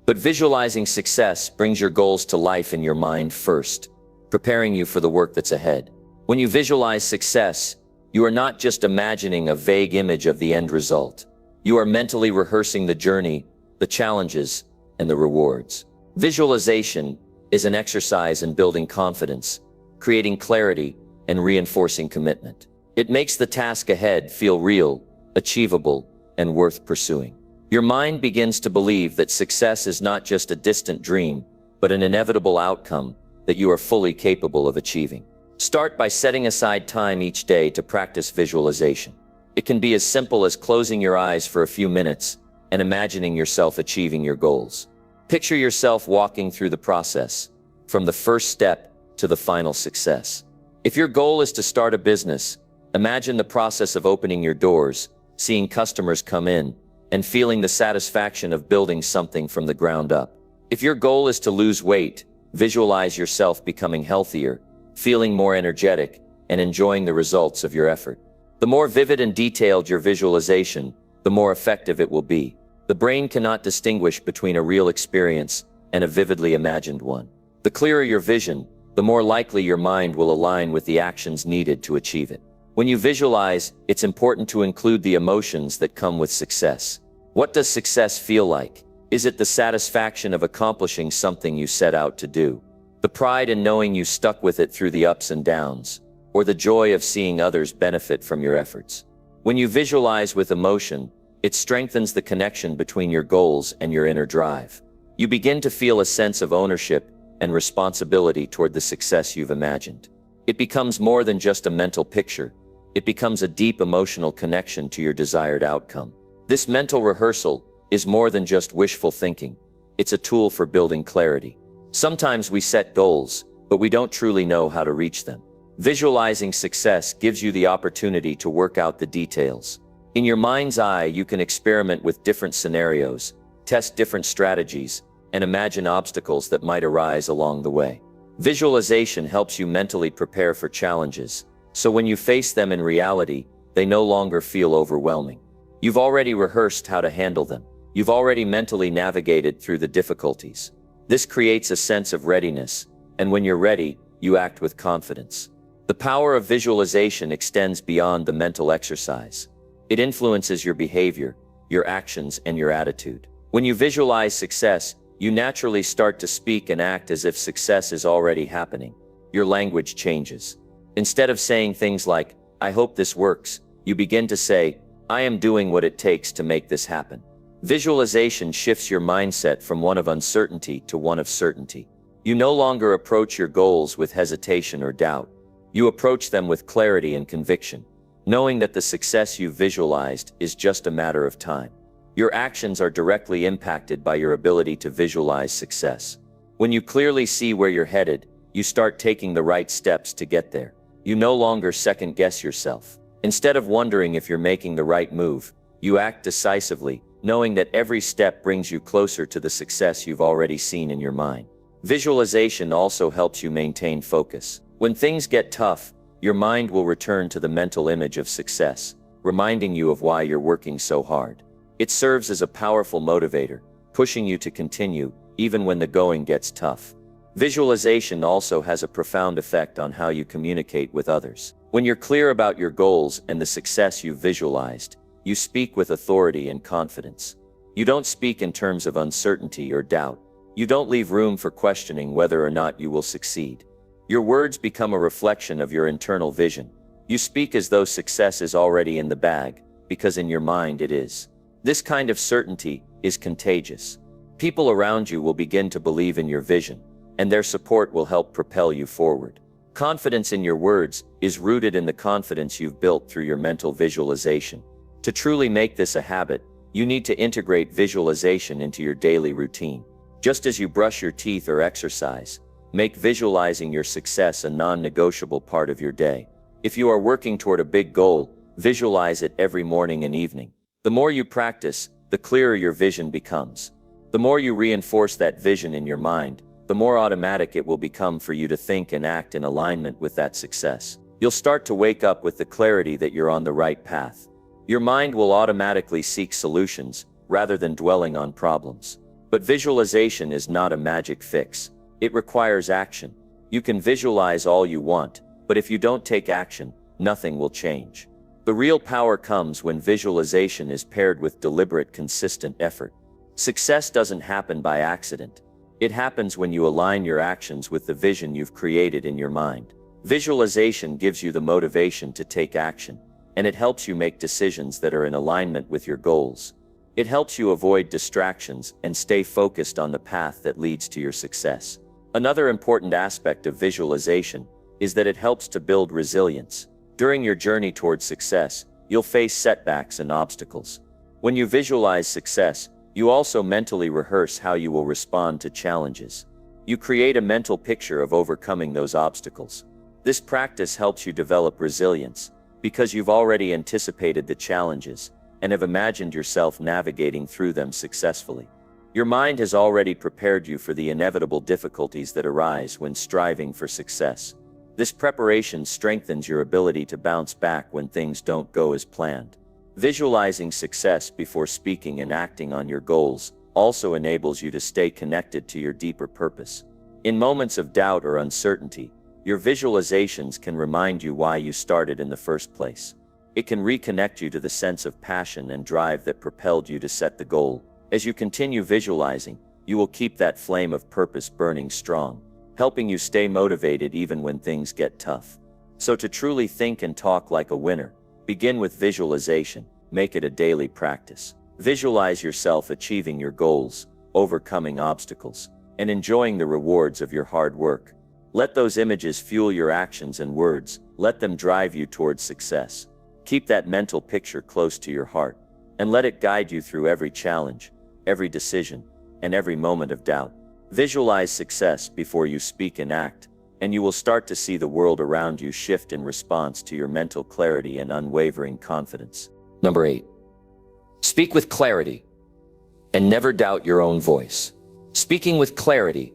but visualizing success brings your goals to life in your mind first, preparing you for the work that's ahead. When you visualize success, you are not just imagining a vague image of the end result. You are mentally rehearsing the journey, the challenges, and the rewards. Visualization is an exercise in building confidence, creating clarity, and reinforcing commitment. It makes the task ahead feel real, achievable, and worth pursuing. Your mind begins to believe that success is not just a distant dream, but an inevitable outcome that you are fully capable of achieving. Start by setting aside time each day to practice visualization. It can be as simple as closing your eyes for a few minutes and imagining yourself achieving your goals. Picture yourself walking through the process, from the first step to the final success. If your goal is to start a business, imagine the process of opening your doors, seeing customers come in, and feeling the satisfaction of building something from the ground up. If your goal is to lose weight, visualize yourself becoming healthier, feeling more energetic, and enjoying the results of your effort. The more vivid and detailed your visualization, the more effective it will be. The brain cannot distinguish between a real experience and a vividly imagined one. The clearer your vision, the more likely your mind will align with the actions needed to achieve it. When you visualize, it's important to include the emotions that come with success. What does success feel like? Is it the satisfaction of accomplishing something you set out to do? The pride in knowing you stuck with it through the ups and downs? Or the joy of seeing others benefit from your efforts? When you visualize with emotion, it strengthens the connection between your goals and your inner drive. You begin to feel a sense of ownership and responsibility toward the success you've imagined. It becomes more than just a mental picture. It becomes a deep emotional connection to your desired outcome. This mental rehearsal is more than just wishful thinking. It's a tool for building clarity. Sometimes we set goals, but we don't truly know how to reach them. Visualizing success gives you the opportunity to work out the details. In your mind's eye, you can experiment with different scenarios, test different strategies, and imagine obstacles that might arise along the way. Visualization helps you mentally prepare for challenges, so when you face them in reality, they no longer feel overwhelming. You've already rehearsed how to handle them. You've already mentally navigated through the difficulties. This creates a sense of readiness, and when you're ready, you act with confidence. The power of visualization extends beyond the mental exercise. It influences your behavior, your actions, and your attitude. When you visualize success, you naturally start to speak and act as if success is already happening. Your language changes. Instead of saying things like, "I hope this works," you begin to say, "I am doing what it takes to make this happen." Visualization shifts your mindset from one of uncertainty to one of certainty. You no longer approach your goals with hesitation or doubt. You approach them with clarity and conviction, knowing that the success you've visualized is just a matter of time. Your actions are directly impacted by your ability to visualize success. When you clearly see where you're headed, you start taking the right steps to get there. You no longer second-guess yourself. Instead of wondering if you're making the right move, you act decisively, knowing that every step brings you closer to the success you've already seen in your mind. Visualization also helps you maintain focus. When things get tough, your mind will return to the mental image of success, reminding you of why you're working so hard. It serves as a powerful motivator, pushing you to continue, even when the going gets tough. Visualization also has a profound effect on how you communicate with others. When you're clear about your goals and the success you've visualized, you speak with authority and confidence. You don't speak in terms of uncertainty or doubt. You don't leave room for questioning whether or not you will succeed. Your words become a reflection of your internal vision. You speak as though success is already in the bag, because in your mind it is. This kind of certainty is contagious. People around you will begin to believe in your vision, and their support will help propel you forward. Confidence in your words is rooted in the confidence you've built through your mental visualization. To truly make this a habit, you need to integrate visualization into your daily routine. Just as you brush your teeth or exercise, make visualizing your success a non-negotiable part of your day. If you are working toward a big goal, visualize it every morning and evening. The more you practice, the clearer your vision becomes. The more you reinforce that vision in your mind, the more automatic it will become for you to think and act in alignment with that success. You'll start to wake up with the clarity that you're on the right path. Your mind will automatically seek solutions, rather than dwelling on problems. But visualization is not a magic fix. It requires action. You can visualize all you want, but if you don't take action, nothing will change. The real power comes when visualization is paired with deliberate, consistent effort. Success doesn't happen by accident. It happens when you align your actions with the vision you've created in your mind. Visualization gives you the motivation to take action, and it helps you make decisions that are in alignment with your goals. It helps you avoid distractions and stay focused on the path that leads to your success. Another important aspect of visualization is that it helps to build resilience. During your journey towards success, you'll face setbacks and obstacles. When you visualize success, you also mentally rehearse how you will respond to challenges. You create a mental picture of overcoming those obstacles. This practice helps you develop resilience, because you've already anticipated the challenges and have imagined yourself navigating through them successfully. Your mind has already prepared you for the inevitable difficulties that arise when striving for success. This preparation strengthens your ability to bounce back when things don't go as planned. Visualizing success before speaking and acting on your goals also enables you to stay connected to your deeper purpose. In moments of doubt or uncertainty, your visualizations can remind you why you started in the first place. It can reconnect you to the sense of passion and drive that propelled you to set the goal. As you continue visualizing, you will keep that flame of purpose burning strong, helping you stay motivated even when things get tough. So to truly think and talk like a winner, begin with visualization. Make it a daily practice. Visualize yourself achieving your goals, overcoming obstacles, and enjoying the rewards of your hard work. Let those images fuel your actions and words. Let them drive you towards success. Keep that mental picture close to your heart, and let it guide you through every challenge, every decision, and every moment of doubt. Visualize success before you speak and act, and you will start to see the world around you shift in response to your mental clarity and unwavering confidence. Number 8. Speak with clarity and never doubt your own voice. Speaking with clarity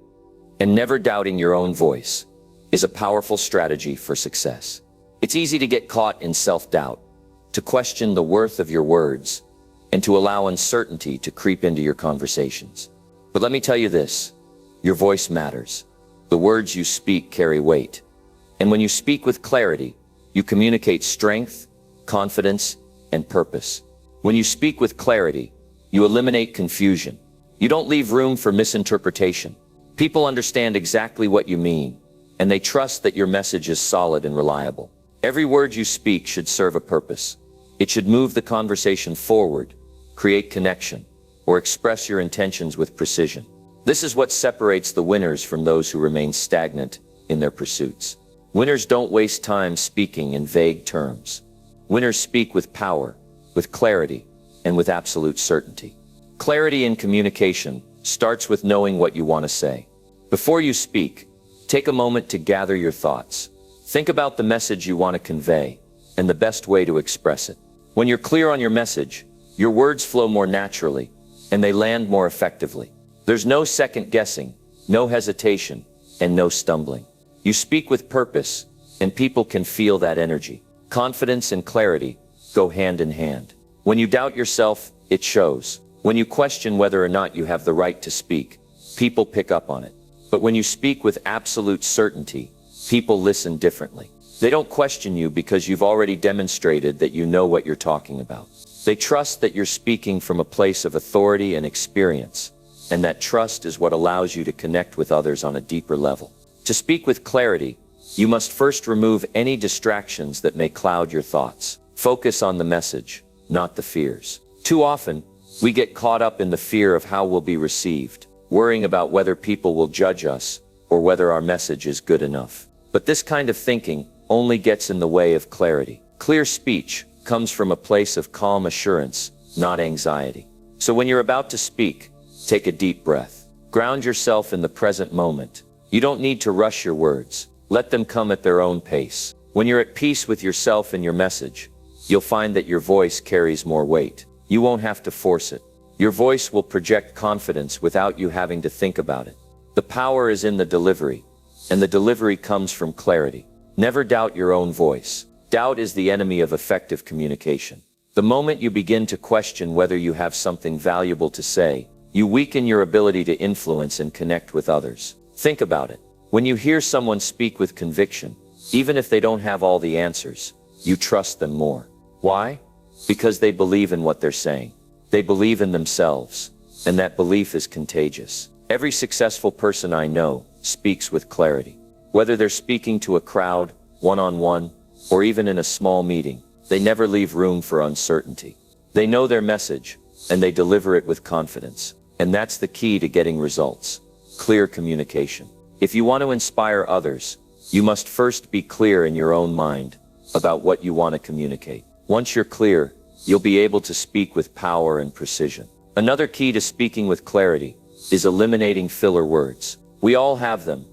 and never doubting your own voice is a powerful strategy for success. It's easy to get caught in self-doubt, to question the worth of your words, and to allow uncertainty to creep into your conversations. But let me tell you this, your voice matters. The words you speak carry weight, And when you speak with clarity, you communicate strength, confidence, and purpose. When you speak with clarity, you eliminate confusion. You don't leave room for misinterpretation. People understand exactly what you mean, and they trust that your message is solid and reliable. Every word you speak should serve a purpose. It should move the conversation forward, create connection, or express your intentions with precision. This is what separates the winners from those who remain stagnant in their pursuits. Winners don't waste time speaking in vague terms. Winners speak with power, with clarity, and with absolute certainty. Clarity in communication starts with knowing what you want to say. Before you speak, take a moment to gather your thoughts. Think about the message you want to convey and the best way to express it. When you're clear on your message, your words flow more naturally and they land more effectively. There's no second guessing, no hesitation, and no stumbling. You speak with purpose, and people can feel that energy. Confidence and clarity go hand in hand. When you doubt yourself, it shows. When you question whether or not you have the right to speak, people pick up on it. But when you speak with absolute certainty, people listen differently. They don't question you because you've already demonstrated that you know what you're talking about. They trust that you're speaking from a place of authority and experience, and that trust is what allows you to connect with others on a deeper level. To speak with clarity, you must first remove any distractions that may cloud your thoughts. Focus on the message, not the fears. Too often, we get caught up in the fear of how we'll be received, worrying about whether people will judge us or whether our message is good enough. But this kind of thinking only gets in the way of clarity. Clear speech comes from a place of calm assurance, not anxiety. So when you're about to speak, take a deep breath. Ground yourself in the present moment. You don't need to rush your words. Let them come at their own pace. When you're at peace with yourself and your message, you'll find that your voice carries more weight. You won't have to force it. Your voice will project confidence without you having to think about it. The power is in the delivery, and the delivery comes from clarity. Never doubt your own voice. Doubt is the enemy of effective communication. The moment you begin to question whether you have something valuable to say, you weaken your ability to influence and connect with others. Think about it. When you hear someone speak with conviction, even if they don't have all the answers, you trust them more. Why? Because they believe in what they're saying. They believe in themselves, and that belief is contagious. Every successful person I know speaks with clarity. Whether they're speaking to a crowd, one-on-one, or even in a small meeting, they never leave room for uncertainty. They know their message, and they deliver it with confidence. And that's the key to getting results. Clear communication. If you want to inspire others, you must first be clear in your own mind about what you want to communicate. Once you're clear, you'll be able to speak with power and precision. Another key to speaking with clarity is eliminating filler words. We all have them.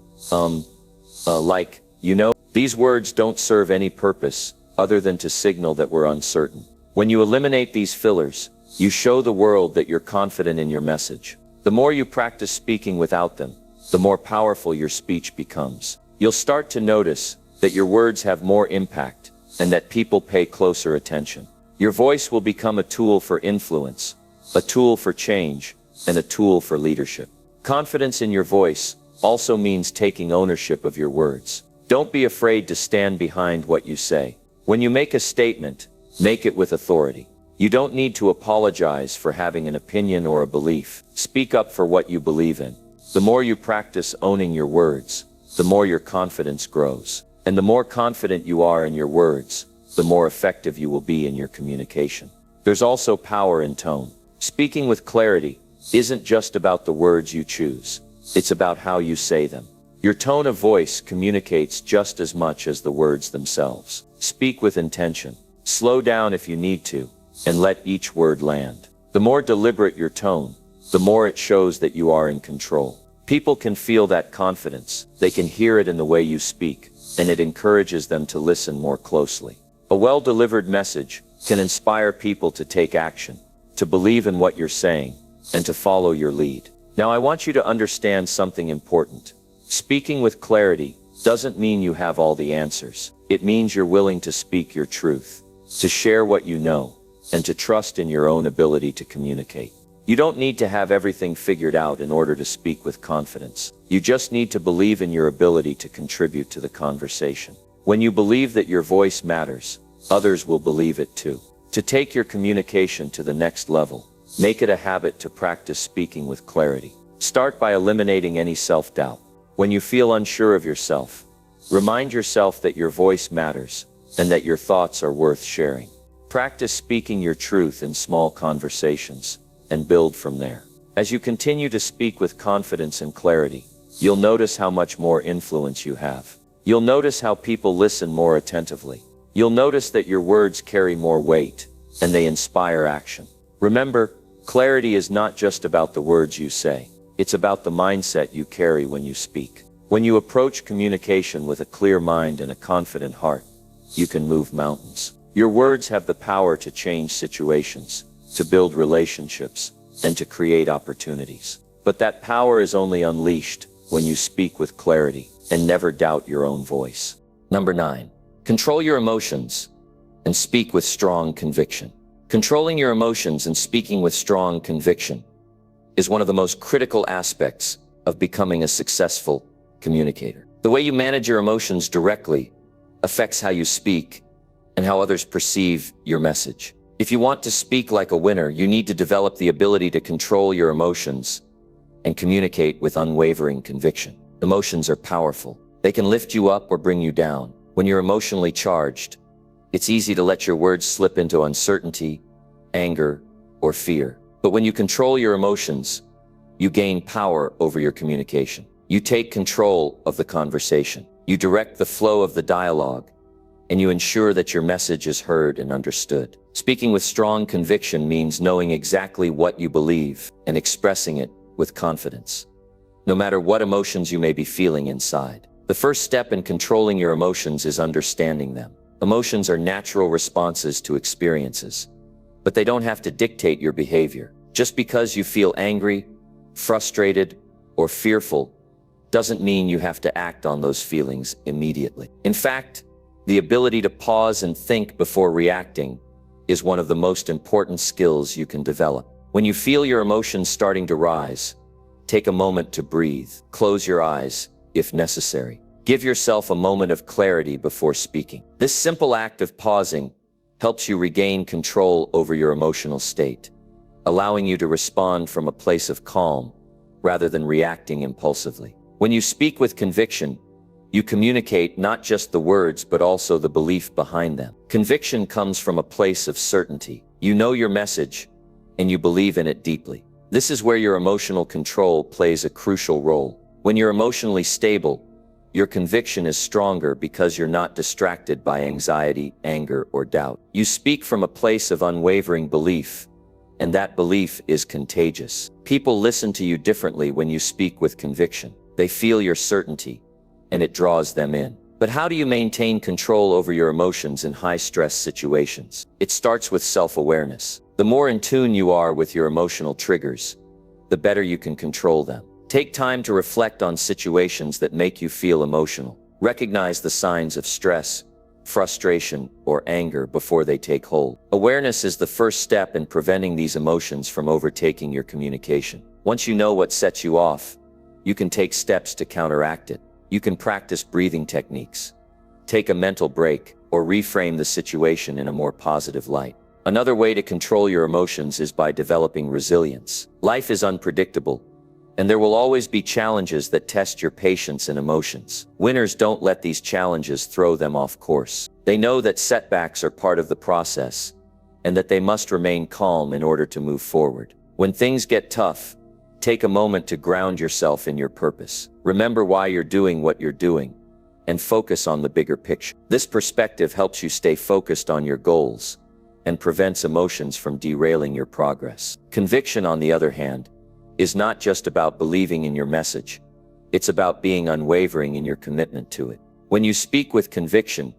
These words don't serve any purpose other than to signal that we're uncertain. When you eliminate these fillers, you show the world that you're confident in your message. The more you practice speaking without them, the more powerful your speech becomes. You'll start to notice that your words have more impact and that people pay closer attention. Your voice will become a tool for influence, a tool for change, and a tool for leadership. Confidence in your voice also means taking ownership of your words. Don't be afraid to stand behind what you say. When you make a statement, make it with authority. You don't need to apologize for having an opinion or a belief. Speak up for what you believe in. The more you practice owning your words, the more your confidence grows. And the more confident you are in your words, the more effective you will be in your communication. There's also power in tone. Speaking with clarity isn't just about the words you choose. It's about how you say them. Your tone of voice communicates just as much as the words themselves. Speak with intention. Slow down if you need to, and let each word land. The more deliberate your tone, the more it shows that you are in control. People can feel that confidence. They can hear it in the way you speak, and it encourages them to listen more closely. A well-delivered message can inspire people to take action, to believe in what you're saying, and to follow your lead. Now I want you to understand something important. Speaking with clarity doesn't mean you have all the answers. It means you're willing to speak your truth, to share what you know, and to trust in your own ability to communicate. You don't need to have everything figured out in order to speak with confidence. You just need to believe in your ability to contribute to the conversation. When you believe that your voice matters, others will believe it too. To take your communication to the next level, make it a habit to practice speaking with clarity. Start by eliminating any self-doubt. When you feel unsure of yourself, remind yourself that your voice matters and that your thoughts are worth sharing. Practice speaking your truth in small conversations and build from there. As you continue to speak with confidence and clarity, you'll notice how much more influence you have. You'll notice how people listen more attentively. You'll notice that your words carry more weight and they inspire action. Remember, clarity is not just about the words you say. It's about the mindset you carry when you speak. When you approach communication with a clear mind and a confident heart, you can move mountains. Your words have the power to change situations, to build relationships, and to create opportunities. But that power is only unleashed when you speak with clarity and never doubt your own voice. Number 9. Control your emotions and speak with strong conviction. Controlling your emotions and speaking with strong conviction is one of the most critical aspects of becoming a successful communicator. The way you manage your emotions directly affects how you speak and how others perceive your message. If you want to speak like a winner, you need to develop the ability to control your emotions and communicate with unwavering conviction. Emotions are powerful. They can lift you up or bring you down. When you're emotionally charged, it's easy to let your words slip into uncertainty, anger, or fear. But when you control your emotions, you gain power over your communication. You take control of the conversation. You direct the flow of the dialogue, and you ensure that your message is heard and understood. Speaking with strong conviction means knowing exactly what you believe and expressing it with confidence, no matter what emotions you may be feeling inside. The first step in controlling your emotions is understanding them. Emotions are natural responses to experiences, but they don't have to dictate your behavior. Just because you feel angry, frustrated, or fearful doesn't mean you have to act on those feelings immediately. In fact, the ability to pause and think before reacting is one of the most important skills you can develop. When you feel your emotions starting to rise, take a moment to breathe. Close your eyes if necessary. Give yourself a moment of clarity before speaking. This simple act of pausing helps you regain control over your emotional state, allowing you to respond from a place of calm rather than reacting impulsively. When you speak with conviction, you communicate not just the words but also the belief behind them. Conviction comes from a place of certainty. You know your message and you believe in it deeply. This is where your emotional control plays a crucial role. When you're emotionally stable, your conviction is stronger because you're not distracted by anxiety, anger, or doubt. You speak from a place of unwavering belief, and that belief is contagious. People listen to you differently when you speak with conviction. They feel your certainty, and it draws them in. But how do you maintain control over your emotions in high-stress situations? It starts with self-awareness. The more in tune you are with your emotional triggers, the better you can control them. Take time to reflect on situations that make you feel emotional. Recognize the signs of stress, frustration, or anger before they take hold. Awareness is the first step in preventing these emotions from overtaking your communication. Once you know what sets you off, you can take steps to counteract it. You can practice breathing techniques, take a mental break, or reframe the situation in a more positive light. Another way to control your emotions is by developing resilience. Life is unpredictable, and there will always be challenges that test your patience and emotions. Winners don't let these challenges throw them off course. They know that setbacks are part of the process, and that they must remain calm in order to move forward. When things get tough, take a moment to ground yourself in your purpose. Remember why you're doing what you're doing, and focus on the bigger picture. This perspective helps you stay focused on your goals and prevents emotions from derailing your progress. Conviction, on the other hand, is not just about believing in your message. It's about being unwavering in your commitment to it. When you speak with conviction,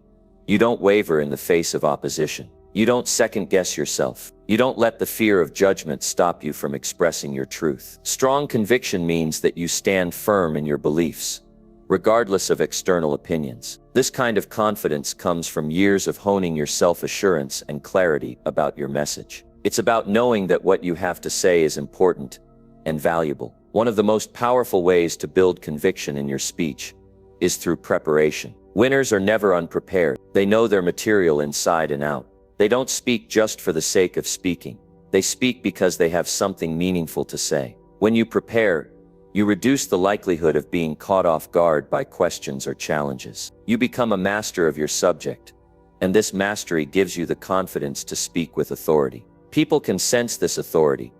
you don't waver in the face of opposition. You don't second-guess yourself. You don't let the fear of judgment stop you from expressing your truth. Strong conviction means that you stand firm in your beliefs, regardless of external opinions. This kind of confidence comes from years of honing your self-assurance and clarity about your message. It's about knowing that what you have to say is important and valuable. One of the most powerful ways to build conviction in your speech is through preparation. Winners are never unprepared. They know their material inside and out. They don't speak just for the sake of speaking. They speak because they have something meaningful to say. When you prepare, you reduce the likelihood of being caught off guard by questions or challenges. You become a master of your subject, and this mastery gives you the confidence to speak with authority. People can sense this authority,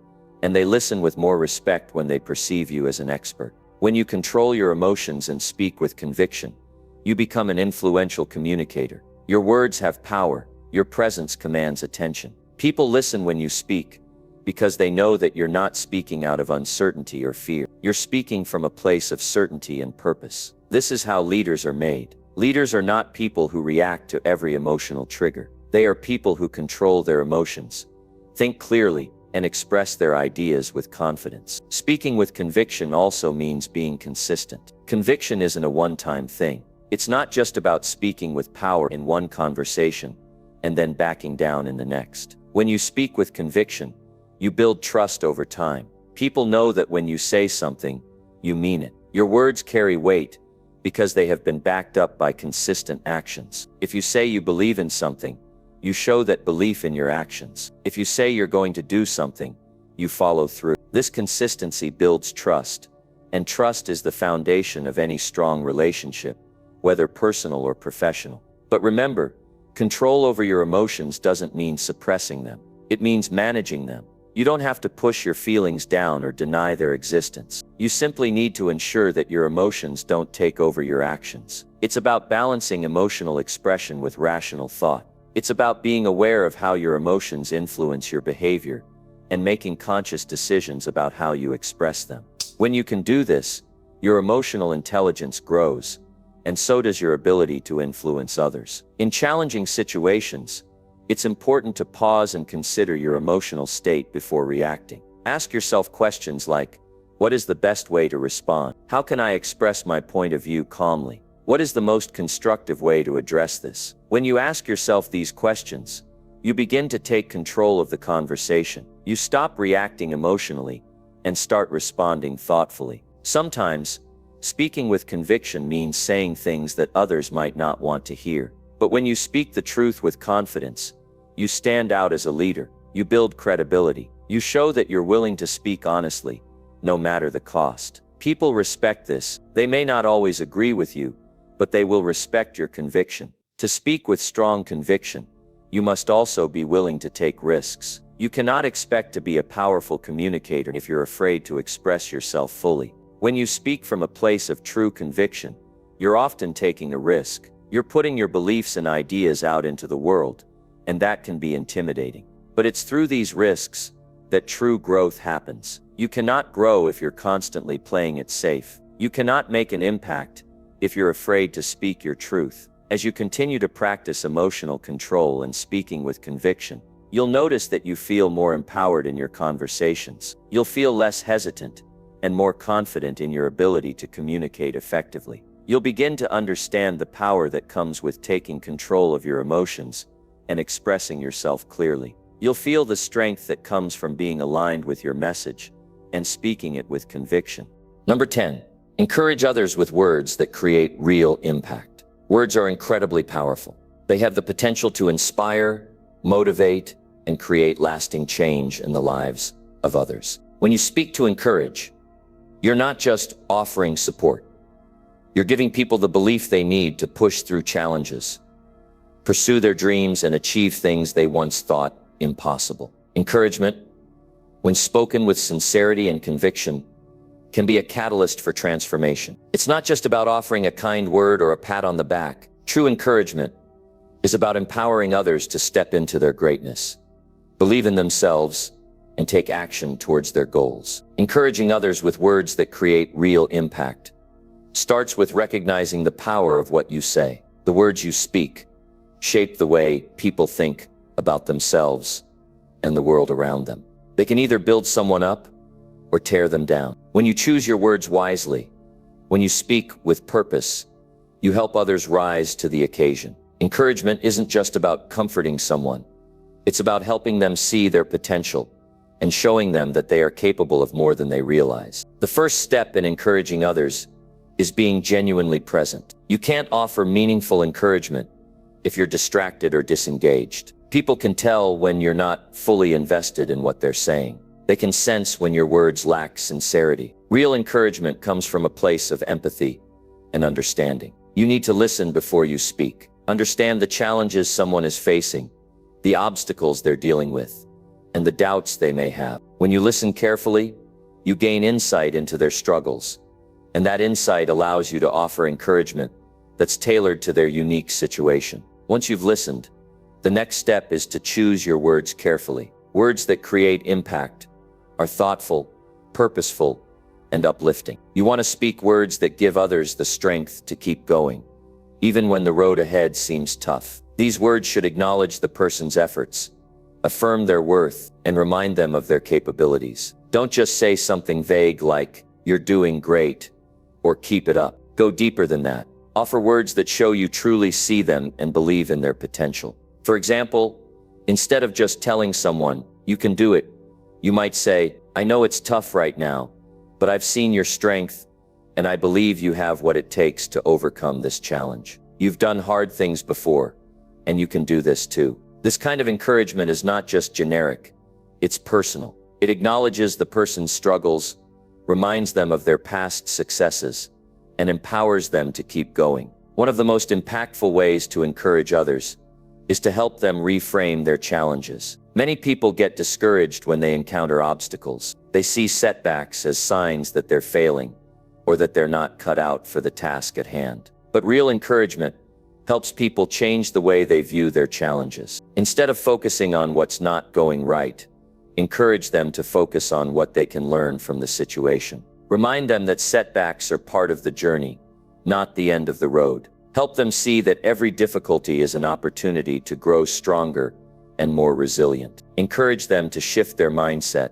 and they listen with more respect when they perceive you as an expert. When you control your emotions and speak with conviction, you become an influential communicator. Your words have power. Your presence commands attention. People listen when you speak because they know that you're not speaking out of uncertainty or fear. You're speaking from a place of certainty and purpose. This is how leaders are made. Leaders are not people who react to every emotional trigger. They are people who control their emotions, think clearly, and express their ideas with confidence. Speaking with conviction also means being consistent. Conviction isn't a one-time thing. It's not just about speaking with power in one conversation and then backing down in the next. When you speak with conviction, you build trust over time. People know that when you say something, you mean it. Your words carry weight because they have been backed up by consistent actions. If you say you believe in something, you show that belief in your actions. If you say you're going to do something, you follow through. This consistency builds trust, and trust is the foundation of any strong relationship, whether personal or professional. But remember, control over your emotions doesn't mean suppressing them. It means managing them. You don't have to push your feelings down or deny their existence. You simply need to ensure that your emotions don't take over your actions. It's about balancing emotional expression with rational thought. It's about being aware of how your emotions influence your behavior and making conscious decisions about how you express them. When you can do this, your emotional intelligence grows, and so does your ability to influence others. In challenging situations, it's important to pause and consider your emotional state before reacting. Ask yourself questions like, what is the best way to respond? How can I express my point of view calmly? What is the most constructive way to address this? When you ask yourself these questions, you begin to take control of the conversation. You stop reacting emotionally and start responding thoughtfully. Sometimes, speaking with conviction means saying things that others might not want to hear. But when you speak the truth with confidence, you stand out as a leader. You build credibility. You show that you're willing to speak honestly, no matter the cost. People respect this. They may not always agree with you, but they will respect your conviction. To speak with strong conviction, you must also be willing to take risks. You cannot expect to be a powerful communicator if you're afraid to express yourself fully. When you speak from a place of true conviction, you're often taking a risk. You're putting your beliefs and ideas out into the world, and that can be intimidating. But it's through these risks that true growth happens. You cannot grow if you're constantly playing it safe. You cannot make an impact if you're afraid to speak your truth. As you continue to practice emotional control and speaking with conviction, you'll notice that you feel more empowered in your conversations. You'll feel less hesitant and more confident in your ability to communicate effectively. You'll begin to understand the power that comes with taking control of your emotions and expressing yourself clearly. You'll feel the strength that comes from being aligned with your message and speaking it with conviction. Number 10, encourage others with words that create real impact. Words are incredibly powerful. They have the potential to inspire, motivate, and create lasting change in the lives of others. When you speak to encourage, you're not just offering support. You're giving people the belief they need to push through challenges, pursue their dreams, and achieve things they once thought impossible. Encouragement, when spoken with sincerity and conviction, can be a catalyst for transformation. It's not just about offering a kind word or a pat on the back. True encouragement is about empowering others to step into their greatness, believe in themselves, and take action towards their goals. Encouraging others with words that create real impact starts with recognizing the power of what you say. The words you speak shape the way people think about themselves and the world around them. They can either build someone up or tear them down. When you choose your words wisely, when you speak with purpose, you help others rise to the occasion. Encouragement isn't just about comforting someone. It's about helping them see their potential and showing them that they are capable of more than they realize. The first step in encouraging others is being genuinely present. You can't offer meaningful encouragement if you're distracted or disengaged. People can tell when you're not fully invested in what they're saying. They can sense when your words lack sincerity. Real encouragement comes from a place of empathy and understanding. You need to listen before you speak. Understand the challenges someone is facing, the obstacles they're dealing with, and the doubts they may have. When you listen carefully, you gain insight into their struggles, and that insight allows you to offer encouragement that's tailored to their unique situation. Once you've listened, the next step is to choose your words carefully. Words that create impact are thoughtful, purposeful, and uplifting. You want to speak words that give others the strength to keep going, even when the road ahead seems tough. These words should acknowledge the person's efforts, affirm their worth, and remind them of their capabilities. Don't just say something vague like, "You're doing great," or "Keep it up." Go deeper than that. Offer words that show you truly see them and believe in their potential. For example, instead of just telling someone, "You can do it," you might say, "I know it's tough right now, but I've seen your strength, and I believe you have what it takes to overcome this challenge. You've done hard things before, and you can do this too." This kind of encouragement is not just generic, it's personal. It acknowledges the person's struggles, reminds them of their past successes, and empowers them to keep going. One of the most impactful ways to encourage others is to help them reframe their challenges. Many people get discouraged when they encounter obstacles. They see setbacks as signs that they're failing, or that they're not cut out for the task at hand. But real encouragement helps people change the way they view their challenges. Instead of focusing on what's not going right, encourage them to focus on what they can learn from the situation. Remind them that setbacks are part of the journey, not the end of the road. Help them see that every difficulty is an opportunity to grow stronger and more resilient. Encourage them to shift their mindset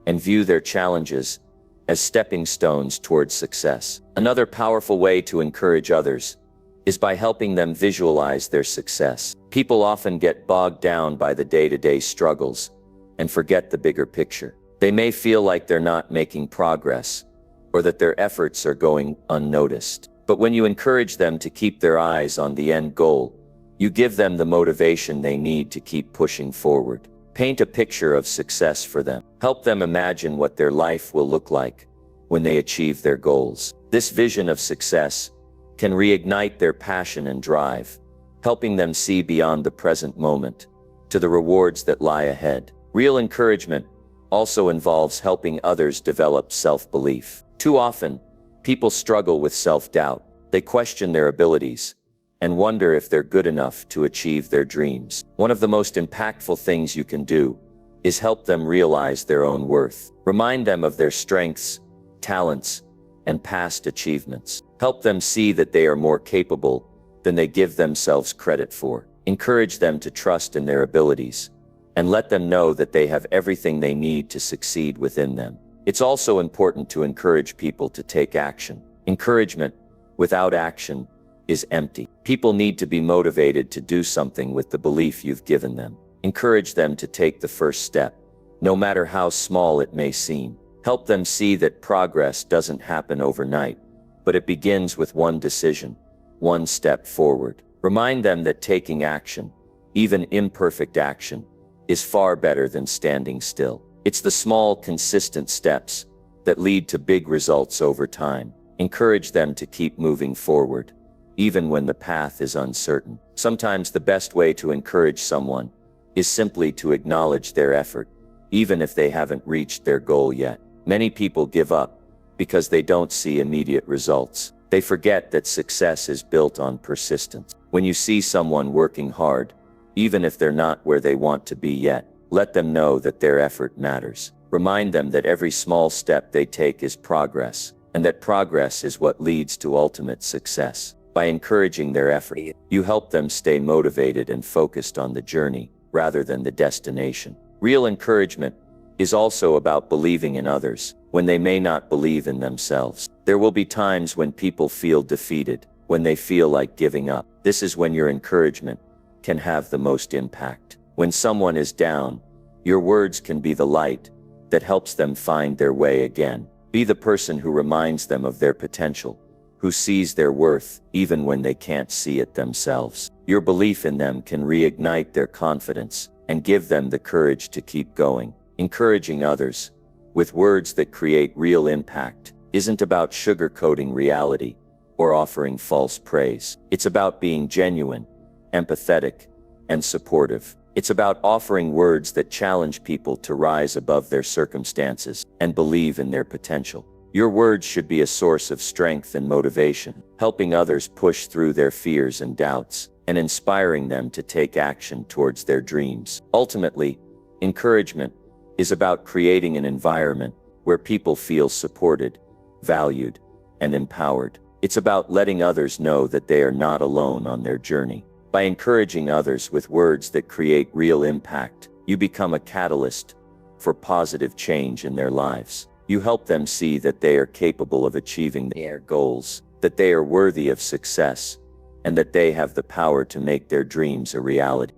and view their challenges as stepping stones towards success. Another powerful way to encourage others is by helping them visualize their success. People often get bogged down by the day-to-day struggles and forget the bigger picture. They may feel like they're not making progress, or that their efforts are going unnoticed. But when you encourage them to keep their eyes on the end goal, you give them the motivation they need to keep pushing forward. Paint a picture of success for them. Help them imagine what their life will look like when they achieve their goals. This vision of success can reignite their passion and drive, helping them see beyond the present moment to the rewards that lie ahead. Real encouragement also involves helping others develop self-belief. Too often, people struggle with self-doubt. They question their abilities and wonder if they're good enough to achieve their dreams. One of the most impactful things you can do is help them realize their own worth. Remind them of their strengths, talents, and past achievements. Help them see that they are more capable than they give themselves credit for. Encourage them to trust in their abilities and let them know that they have everything they need to succeed within them. It's also important to encourage people to take action. Encouragement without action is empty. People need to be motivated to do something with the belief you've given them. Encourage them to take the first step, no matter how small it may seem. Help them see that progress doesn't happen overnight, but it begins with one decision, one step forward. Remind them that taking action, even imperfect action, is far better than standing still. It's the small, consistent steps that lead to big results over time. Encourage them to keep moving forward, even when the path is uncertain. Sometimes the best way to encourage someone is simply to acknowledge their effort, even if they haven't reached their goal yet. Many people give up because they don't see immediate results. They forget that success is built on persistence. When you see someone working hard, even if they're not where they want to be yet, let them know that their effort matters. Remind them that every small step they take is progress, and that progress is what leads to ultimate success. By encouraging their effort, you help them stay motivated and focused on the journey rather than the destination. Real encouragement is also about believing in others when they may not believe in themselves. There will be times when people feel defeated, when they feel like giving up. This is when your encouragement can have the most impact. When someone is down, your words can be the light that helps them find their way again. Be the person who reminds them of their potential, who sees their worth even when they can't see it themselves. Your belief in them can reignite their confidence and give them the courage to keep going. Encouraging others with words that create real impact isn't about sugarcoating reality or offering false praise. It's about being genuine, empathetic, and supportive. It's about offering words that challenge people to rise above their circumstances and believe in their potential. Your words should be a source of strength and motivation, helping others push through their fears and doubts, and inspiring them to take action towards their dreams. Ultimately, encouragement is about creating an environment where people feel supported, valued, and empowered. It's about letting others know that they are not alone on their journey. By encouraging others with words that create real impact, you become a catalyst for positive change in their lives. You help them see that they are capable of achieving their goals, that they are worthy of success, and that they have the power to make their dreams a reality.